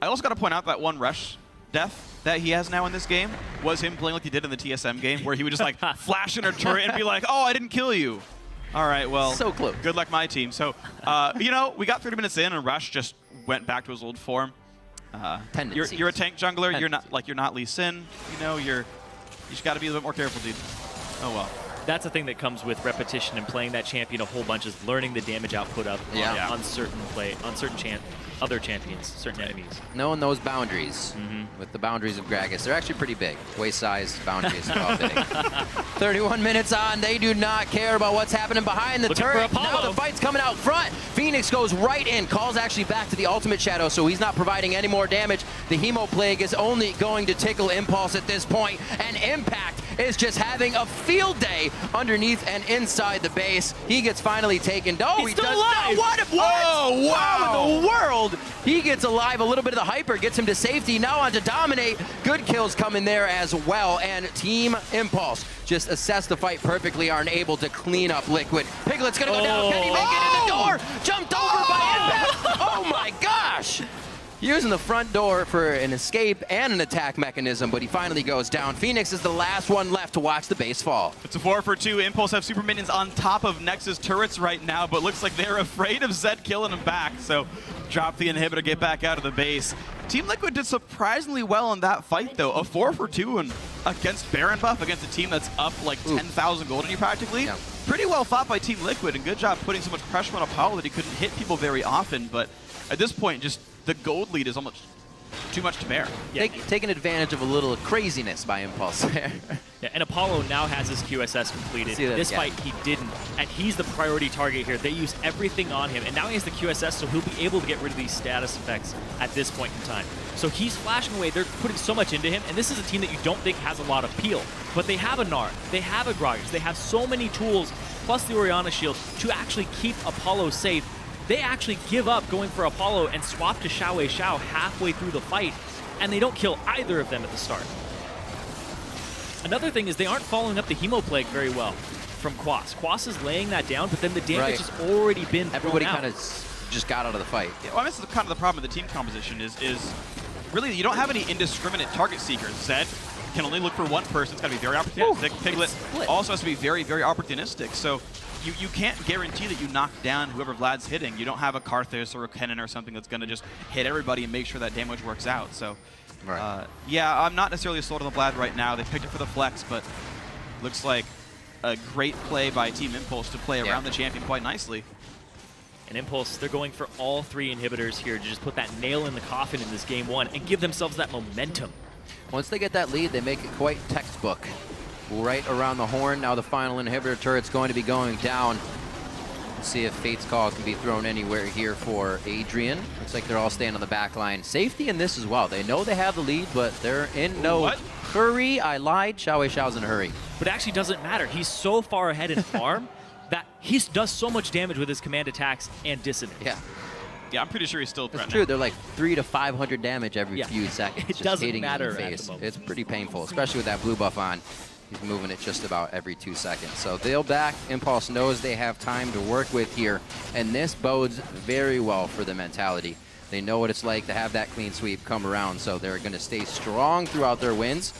I also got to point out that one Rush death that he has now in this game was him playing like he did in the TSM game, where he would just like flash in a turret and be like, oh, I didn't kill you. All right, well, so close. Good luck, my team. So, you know, we got 30 minutes in, and Rush just went back to his old form. You're a tank jungler. You're not Lee Sin. You know, you just got to be a little bit more careful, dude. Oh well. That's the thing that comes with repetition and playing that champion a whole bunch, is learning the damage output of on certain other champions, certain enemies. Knowing those boundaries, with the boundaries of Gragas, they're actually pretty big. Waist-sized boundaries. 31 minutes on, they do not care about what's happening behind the turret. Now the fight's coming out front. Phoenix goes right in. Calls actually back to the ultimate shadow, so he's not providing any more damage. The Hemo Plague is only going to tickle Impulse at this point, and Impact is just having a field day underneath and inside the base. He gets finally taken. Oh, he does alive. not. What? Oh, wow. How in the world? He gets alive. A little bit of the hyper gets him to safety. Now on to dominate. Good kills coming there as well. And Team Impulse just assess the fight perfectly, are able to clean up Liquid. Piglet's gonna go down. Can he make it in the door? Jumped over by Impact. Oh my gosh! Using the front door for an escape and an attack mechanism, but he finally goes down. Phoenix is the last one left to watch the base fall. It's a 4-for-2. Impulse have super minions on top of Nexus turrets right now, but looks like they're afraid of Zed killing them back. So drop the inhibitor, get back out of the base. Team Liquid did surprisingly well in that fight, though. A 4-for-2 and against Baron buff, against a team that's up like 10,000 gold on you practically. Yeah. Pretty well fought by Team Liquid, and good job putting so much pressure on Apollo that he couldn't hit people very often. But at this point, just the gold lead is almost too much to bear. Yeah. Taking advantage of a little craziness by Impulse there. Yeah, and Apollo now has his QSS completed. This fight he didn't, and he's the priority target here. They use everything on him, and now he has the QSS, so he'll be able to get rid of these status effects at this point in time. So he's flashing away. They're putting so much into him, and this is a team that you don't think has a lot of peel. But they have a Gnar, they have a Gragas, they have so many tools, plus the Orianna shield, to actually keep Apollo safe. They actually give up going for Apollo and swap to Xiao halfway through the fight, and they don't kill either of them at the start. Another thing is they aren't following up the Hemoplague very well from Quas. Quas is laying that down, but then the damage has already been thrown Everybody out. kind of just got out of the fight. Yeah, well, this is kind of the problem with the team composition is really you don't have any indiscriminate target seekers. Zed can only look for one person. It's got to be very opportunistic. Piglet also has to be very, very opportunistic. So you can't guarantee that you knock down whoever Vlad's hitting. You don't have a Karthus or a Kennen or something that's going to just hit everybody and make sure that damage works out. So, yeah, I'm not necessarily sold on the Vlad right now. They picked it for the flex, but looks like a great play by Team Impulse to play around the champion quite nicely. And Impulse, they're going for all 3 inhibitors here to just put that nail in the coffin in this game 1 and give themselves that momentum. Once they get that lead, they make it quite textbook. Right around the horn. Now the final inhibitor turret's going to be going down. Let's see if Fate's Call can be thrown anywhere here for Adrian. Looks like they're all staying on the back line. Safety in this as well. They know they have the lead, but they're in no hurry. I lied. Xiao's in a hurry. But it actually doesn't matter. He's so far ahead in farm that he does so much damage with his command attacks and dissonance. Yeah. Yeah, I'm pretty sure he's still threatening. It's true. They're like 300 to 500 damage every few seconds. It doesn't matter at the moment. It's pretty painful, especially with that blue buff on. He's moving it just about every 2 seconds. So they'll back. Impulse knows they have time to work with here, and this bodes very well for the mentality. They know what it's like to have that clean sweep come around, so they're going to stay strong throughout their wins.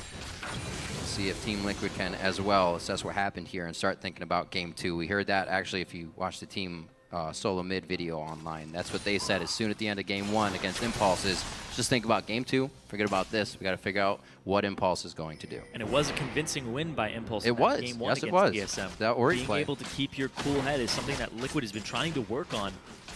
Let's see if Team Liquid can as well assess what happened here and start thinking about Game 2. We heard that actually if you watch the Team Solo Mid video online. That's what they said as soon at the end of Game 1 against Impulse is just think about Game 2, forget about this. We got to figure out what Impulse is going to do. And it was a convincing win by Impulse. It was. Game 1 yes, against it was. ESM. That Ori Being play. able to keep your cool head is something that Liquid has been trying to work on.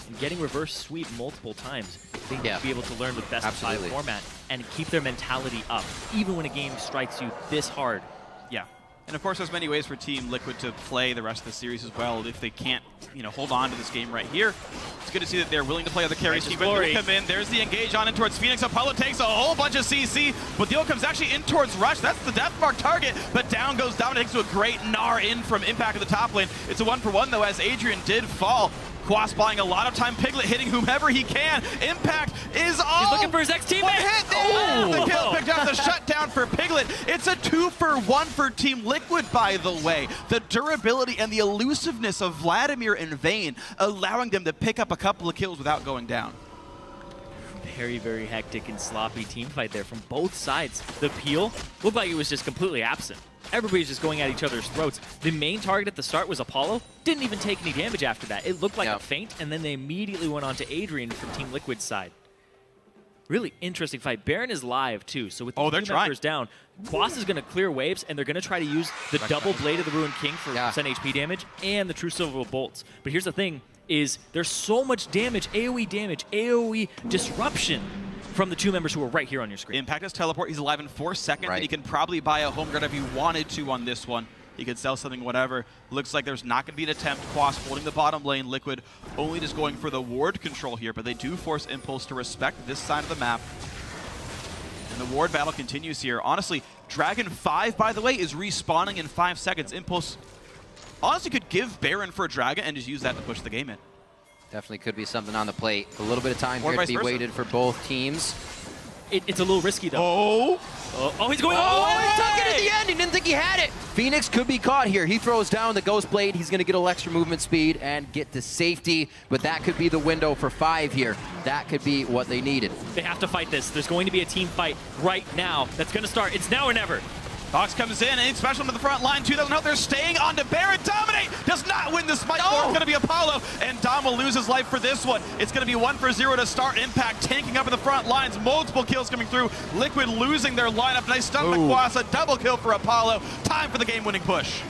And getting reverse sweep multiple times, they need to be able to learn with best of 5 format and keep their mentality up, even when a game strikes you this hard. Yeah. And of course, there's many ways for Team Liquid to play the rest of the series as well. If they can't, hold on to this game right here, it's good to see that they're willing to play other carries. Glory come in. There's the engage on in towards Phoenix. Apollo takes a whole bunch of CC, but the ult comes actually in towards Rush. That's the death mark target, but down goes Dominic to a great Gnar in from Impact of the top lane. It's a 1-for-1 though, as Adrian did fall. Quas buying a lot of time. Piglet hitting whomever he can. Impact is all. He's looking for his ex-teammate. The kill picked up the shutdown for Piglet. It's a 2-for-1 for Team Liquid, by the way. The durability and the elusiveness of Vladimir and Vayne allowing them to pick up a couple of kills without going down. Very, very hectic and sloppy team fight there from both sides. The peel looked like it was just completely absent. Everybody's just going at each other's throats. The main target at the start was Apollo. Didn't even take any damage after that. It looked like a feint, and then they immediately went on to Adrian from Team Liquid's side. Really interesting fight. Baron is live, too, so with the team members down, Quas is going to clear waves, and they're going to try to use the double Blade of the Ruined King for percent HP damage and the True Silver Bolts. But here's the thing, is there's so much damage, AoE disruption from the 2 members who are right here on your screen. Impact has teleport. He's alive in 4 seconds, and he can probably buy a home guard if he wanted to on this one. He could sell something, whatever. Looks like there's not going to be an attempt. Quas holding the bottom lane. Liquid only just going for the ward control here, but they do force Impulse to respect this side of the map. And the ward battle continues here. Honestly, Dragon 5, by the way, is respawning in 5 seconds. Impulse honestly could give Baron for a Dragon and just use that to push the game in. Definitely could be something on the plate. A little bit of time Or here to be vice versa. waited for both teams. It's a little risky, though. Oh, He's going Oh, all the he way! took it at the end. He didn't think he had it. Phoenix could be caught here. He throws down the Ghost Blade. He's going to get a little extra movement speed and get to safety, but that could be the window for 5 here. That could be what they needed. They have to fight this. There's going to be a team fight right now that's going to start. It's now or never. Fox comes in and special to the front line. 2 doesn't help. They're staying on to Baron. Dominate does not win the smite. It's going to be Apollo, and Dom will lose his life for this one. It's going to be 1-0 to start. Impact tanking up in the front lines. Multiple kills coming through. Liquid losing their lineup. Nice stun by Kwasa. Double kill for Apollo. Time for the game-winning push.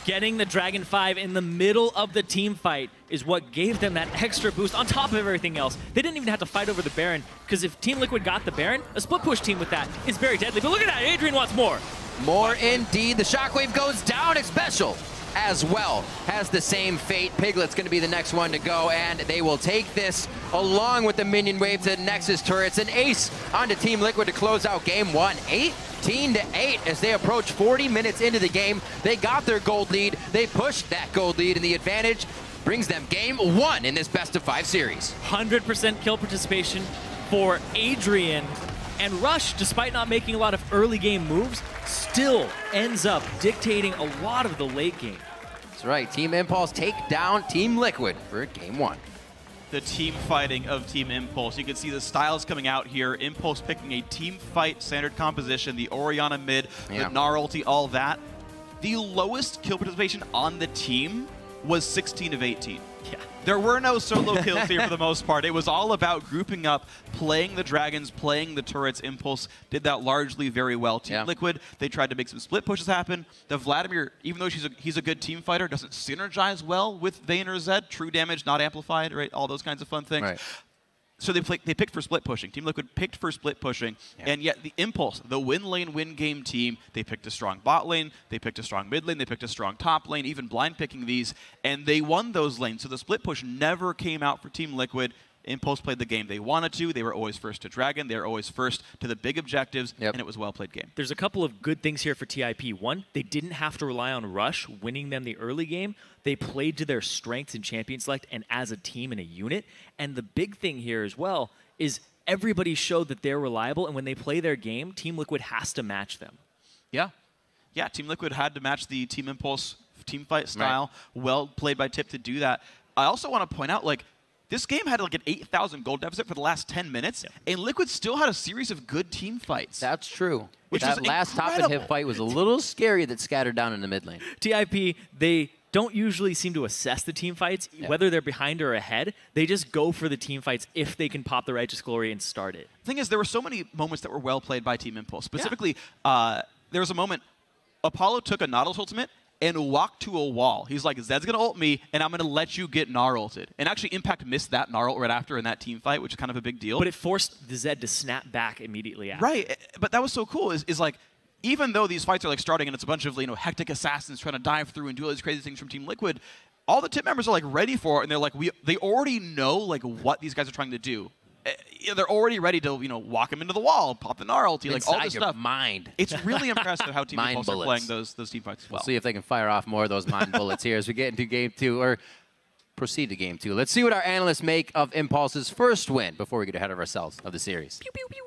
Getting the Dragon 5 in the middle of the team fight is what gave them that extra boost on top of everything else. They didn't even have to fight over the Baron, because if Team Liquid got the Baron, a split push team with that is very deadly. But look at that, Adrian wants more. More indeed. The Shockwave goes down. Special as well has the same fate. Piglet's going to be the next one to go, and they will take this along with the minion wave to the Nexus turrets. An ace onto Team Liquid to close out game 1. 18-8 as they approach 40 minutes into the game. They got their gold lead. They pushed that gold lead, and the advantage brings them game 1 in this best-of-5 series. 100% kill participation for Adrian. And Rush, despite not making a lot of early game moves, still ends up dictating a lot of the late game. That's right. Team Impulse take down Team Liquid for game 1. The team fighting of Team Impulse. You can see the styles coming out here. Impulse picking a team fight standard composition, the Orianna mid, the Gnar ulti, all that. The lowest kill participation on the team was 16 of 18. Yeah. There were no solo kills here for the most part. It was all about grouping up, playing the dragons, playing the turrets. Impulse did that largely very well. Team Liquid, they tried to make some split pushes happen. The Vladimir, even though he's a good team fighter, doesn't synergize well with Vayne or Zed. True damage, not amplified, right? All those kinds of fun things. Right. So they picked for split pushing. Team Liquid picked for split pushing, and yet the Impulse, the win lane, win game team, they picked a strong bot lane, they picked a strong mid lane, they picked a strong top lane, even blind picking these, and they won those lanes. So the split push never came out for Team Liquid. Impulse played the game they wanted to. They were always first to Dragon. They were always first to the big objectives, and it was a well-played game. There's a couple of good things here for TIP. One, they didn't have to rely on Rush winning them the early game. They played to their strengths in Champion Select and as a team and a unit. And the big thing here as well is everybody showed that they're reliable, and when they play their game, Team Liquid has to match them. Yeah. Yeah, Team Liquid had to match the Team Impulse team fight style. Right. Well played by Tip to do that. I also want to point out, like, this game had like an 8,000 gold deficit for the last 10 minutes, and Liquid still had a series of good team fights. That's true. Which that last top and hit fight was a little scary that scattered down in the mid lane. TIP, they don't usually seem to assess the team fights, whether they're behind or ahead. They just go for the team fights if they can pop the Righteous Glory and start it. The thing is, there were so many moments that were well played by Team Impulse. Specifically, there was a moment, Apollo took a Nautilus ultimate and walked to a wall. He's like, Zed's going to ult me, and I'm going to let you get Gnar ulted. And actually, Impact missed that Gnar ult right after in that team fight, which is kind of a big deal. But it forced the Zed to snap back immediately after. Right, but that was so cool, is like, even though these fights are like starting and it's a bunch of hectic assassins trying to dive through and do all these crazy things from Team Liquid, all the Tip members are like ready for it, and they're like, they already know like what these guys are trying to do. They're already ready to walk him into the wall, pop the Gnar ulti, like all this stuff. Mind. It's really impressive how Team Impulse are playing those team fights as well. We'll see if they can fire off more of those mind bullets here as we get into game 2, or proceed to game 2. Let's see what our analysts make of Impulse's first win before we get ahead of ourselves of the series. Pew, pew, pew.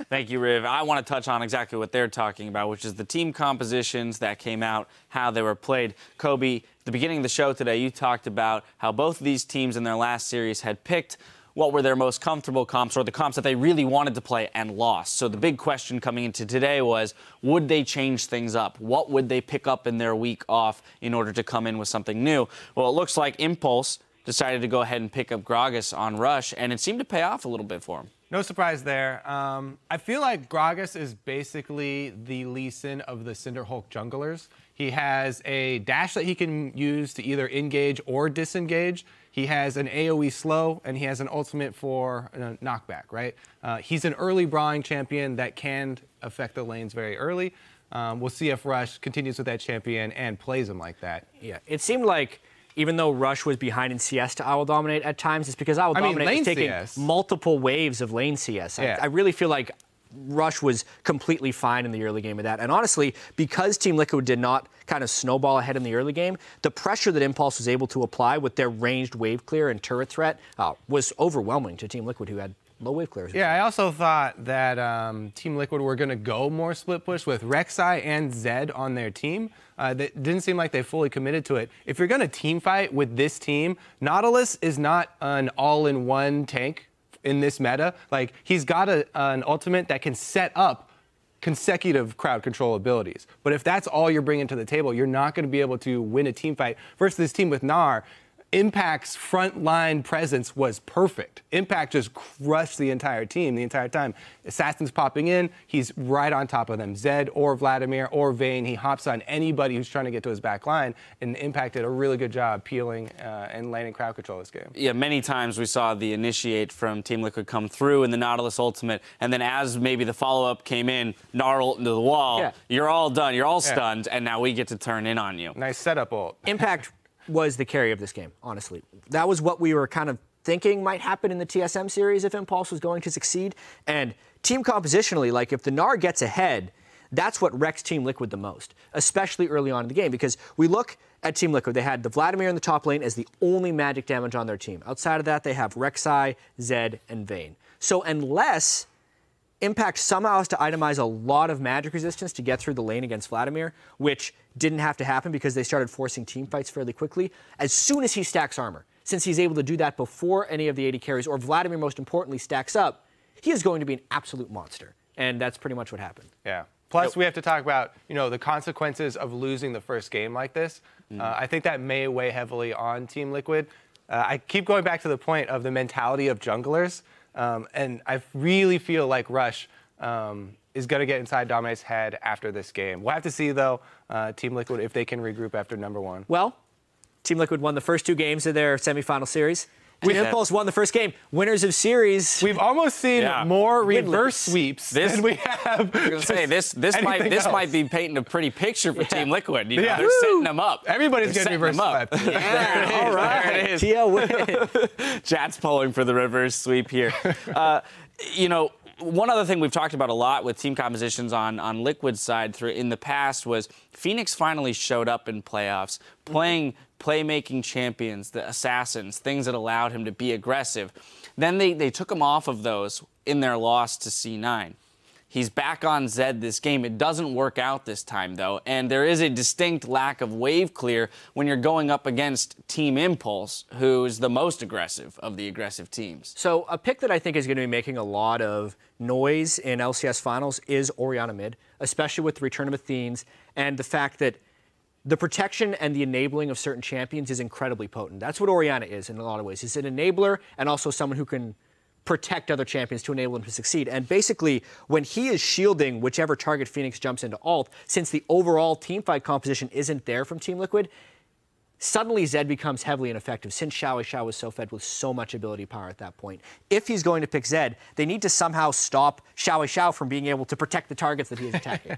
Thank you, Riv. I want to touch on exactly what they're talking about, which is the team compositions that came out, how they were played. Kobe, at the beginning of the show today, you talked about how both of these teams in their last series had picked what were their most comfortable comps, or the comps that they really wanted to play and lost. So the big question coming into today was, would they change things up? What would they pick up in their week off in order to come in with something new? Well, it looks like Impulse decided to go ahead and pick up Gragas on Rush, and it seemed to pay off a little bit for him. No surprise there. I feel like Gragas is basically the Lee Sin of the Cinderhulk junglers. He has a dash that he can use to either engage or disengage. He has an AoE slow, and he has an ultimate for knockback, right? He's an early brawling champion that can affect the lanes very early. We'll see if Rush continues with that champion and plays him like that. Yeah, it seemed like even though Rush was behind in CS to Owl Dominate at times, it's because Owl Dominate is taking multiple waves of lane CS. I really feel like Rush was completely fine in the early game of that. And honestly, because Team Liquid did not kind of snowball ahead in the early game, the pressure that Impulse was able to apply with their ranged wave clear and turret threat was overwhelming to Team Liquid, who had low wave clears. Yeah, I also thought that Team Liquid were going to go more split push with Rek'Sai and Zed on their team. That didn't seem like they fully committed to it. If you're going to team fight with this team, Nautilus is not an all-in-one tank in this meta. Like, he's got an ultimate that can set up consecutive crowd control abilities. But if that's all you're bringing to the table, you're not going to be able to win a team fight. Versus this team with Gnar, Impact's frontline presence was perfect. Impact just crushed the entire team the entire time. Assassin's popping in, he's right on top of them. Zed or Vladimir or Vayne, he hops on anybody who's trying to get to his back line, and Impact did a really good job peeling and landing crowd control this game. Yeah, many times we saw the initiate from Team Liquid come through in the Nautilus ultimate, and then as maybe the follow-up came in, Gnar ult into the wall, you're all done, you're all stunned, and now we get to turn in on you. Nice setup ult. Impact was the carry of this game, honestly. That was what we were kind of thinking might happen in the TSM series if Impulse was going to succeed. And team compositionally, like if the Gnar gets ahead, that's what wrecks Team Liquid the most, especially early on in the game, because we look at Team Liquid, they had the Vladimir in the top lane as the only magic damage on their team. Outside of that, they have Rek'Sai, Zed, and Vayne. So unless Impact somehow has to itemize a lot of magic resistance to get through the lane against Vladimir, which didn't have to happen because they started forcing team fights fairly quickly. As soon as he stacks armor, since he's able to do that before any of the AD carries, or Vladimir most importantly stacks up, he is going to be an absolute monster. And that's pretty much what happened. Yeah. Plus, we have to talk about, the consequences of losing the first game like this. I think that may weigh heavily on Team Liquid. I keep going back to the point of the mentality of junglers. And I really feel like Rush is going to get inside Dominate's head after this game. We'll have to see, though, Team Liquid, if they can regroup after #1. Well, Team Liquid won the first 2 games of their semifinal series. Team Impulse won the first game. Winners of series. We've almost seen more reverse sweeps than we have. I was going to say, this might be painting a pretty picture for Team Liquid. They're setting them up. Everybody's getting reverse swept. Yeah, all right. There it is. TL win. Chat's polling for the reverse sweep here. One other thing we've talked about a lot with team compositions on Liquid's side in the past was Phoenix finally showed up in playoffs, playing playmaking champions, the assassins, things that allowed him to be aggressive. Then they took him off of those in their loss to C9. He's back on Zed this game. It doesn't work out this time, though, and there is a distinct lack of wave clear when you're going up against Team Impulse, who's the most aggressive of the aggressive teams. So a pick that I think is going to be making a lot of noise in LCS finals is Orianna mid, especially with the return of Athenes and the fact that the protection and the enabling of certain champions is incredibly potent. That's what Orianna is in a lot of ways. He's an enabler and also someone who can protect other champions to enable them to succeed. And basically, when he is shielding whichever target Phoenix jumps into ult, since the overall teamfight composition isn't there from Team Liquid, suddenly Zed becomes heavily ineffective since Xiao was so fed with so much ability power at that point. If he's going to pick Zed, they need to somehow stop Xiao from being able to protect the targets that he is attacking.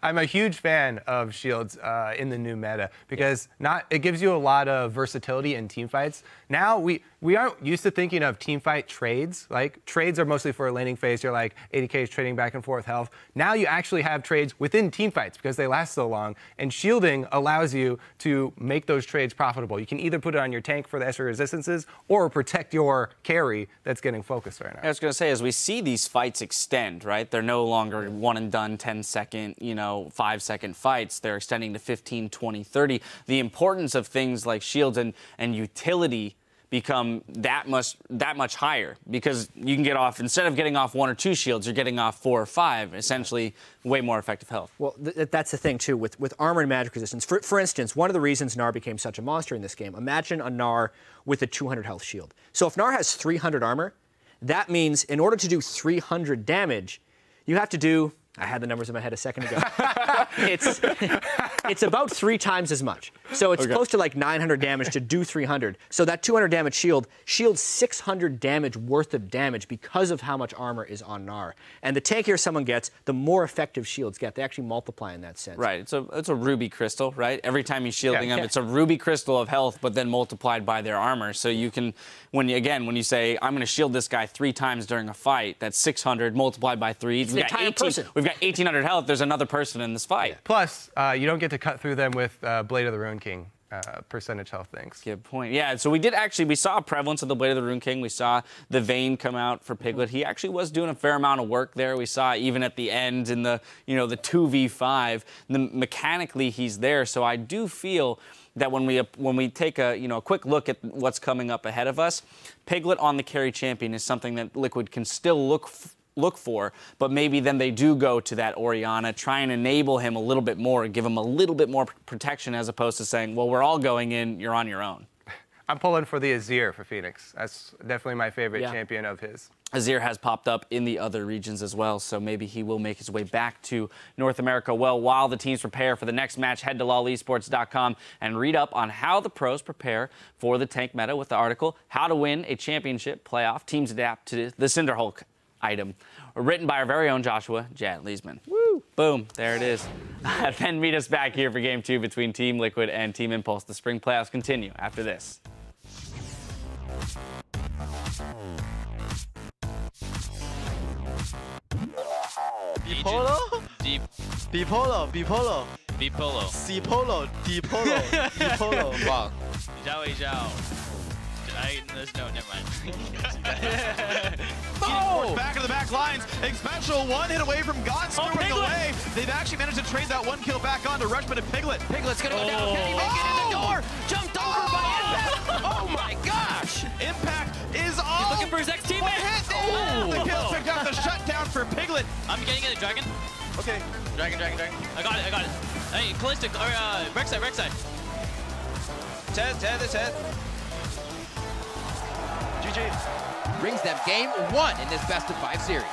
I'm a huge fan of shields in the new meta because it gives you a lot of versatility in team fights. Now we aren't used to thinking of team fight trades. Like trades are mostly for a laning phase. You're like ADK is trading back and forth health. Now you actually have trades within team fights because they last so long. And shielding allows you to make those trades profitable. You can either put it on your tank for the extra resistances or protect your carry that's getting focused right now. I was going to say, as we see these fights extend, right? They're no longer one and done 10-second, 5-second fights. They're extending to 15, 20, 30. The importance of things like shields and utility become that much higher because you can get off, instead of getting off 1 or 2 shields, you're getting off 4 or 5, essentially way more effective health. Well, that's the thing, too, with armor and magic resistance. For instance, one of the reasons Gnar became such a monster in this game, imagine a Gnar with a 200 health shield. So if Gnar has 300 armor, that means in order to do 300 damage, you have to do, I had the numbers in my head a second ago. It's about 3 times as much. So it's close to like 900 damage to do 300. So that 200 damage shield shields 600 damage worth of damage because of how much armor is on Gnar. And the tankier someone gets, the more effective shields get. They actually multiply in that sense. Right. It's a ruby crystal, right? Every time you're shielding them, it's a ruby crystal of health, but then multiplied by their armor. So you can, when you say, I'm going to shield this guy 3 times during a fight, that's 600 multiplied by 3. We've got 1,800 health. There's another person in this fight. Plus, you don't get to cut through them with Blade of the Rune King. Percentage health things. Good point. Yeah, so we saw a prevalence of the Blade of the Rune King. We saw the Vayne come out for Piglet. He actually was doing a fair amount of work there. We saw even at the end in the, the 2v5, mechanically he's there. So I do feel that when we take a quick look at what's coming up ahead of us, Piglet on the carry champion is something that Liquid can still look for, but maybe then they do go to that Orianna, try and enable him a little bit more, give him a little bit more protection as opposed to saying, well, we're all going in, you're on your own. I'm pulling for the Azir for Phoenix. That's definitely my favorite champion of his. Azir has popped up in the other regions as well, so maybe he will make his way back to North America. Well, while the teams prepare for the next match, head to lolesports.com and read up on how the pros prepare for the tank meta with the article, How to Win a Championship Playoff, Teams Adapt to the Cinderhulk item, written by our very own Joshua Jan Leesman. Woo! Boom, there it is. Then meet us back here for Game 2 between Team Liquid and Team Impulse. The spring playoffs continue after this. Bipolo? Bipolo, Bipolo. Bipolo. C-polo, D-polo, Bipolo. Wow. There's no, never mind. Oh! Back into the back lines. Special one hit away from God screwing away. They've actually managed to trade that 1 kill back on to Rush, but a Piglet. Piglet's gonna go down. Can he make it in the door? Jumped over by Impact. Oh my gosh! Impact is off. He's looking for his ex-teammate. The kill picked up the shutdown for Piglet. I'm getting in the dragon. Okay. Dragon. I got it. Hey, Callistic, or Rek'Sai. Ted. GG. Brings them game 1 in this best-of-5 series.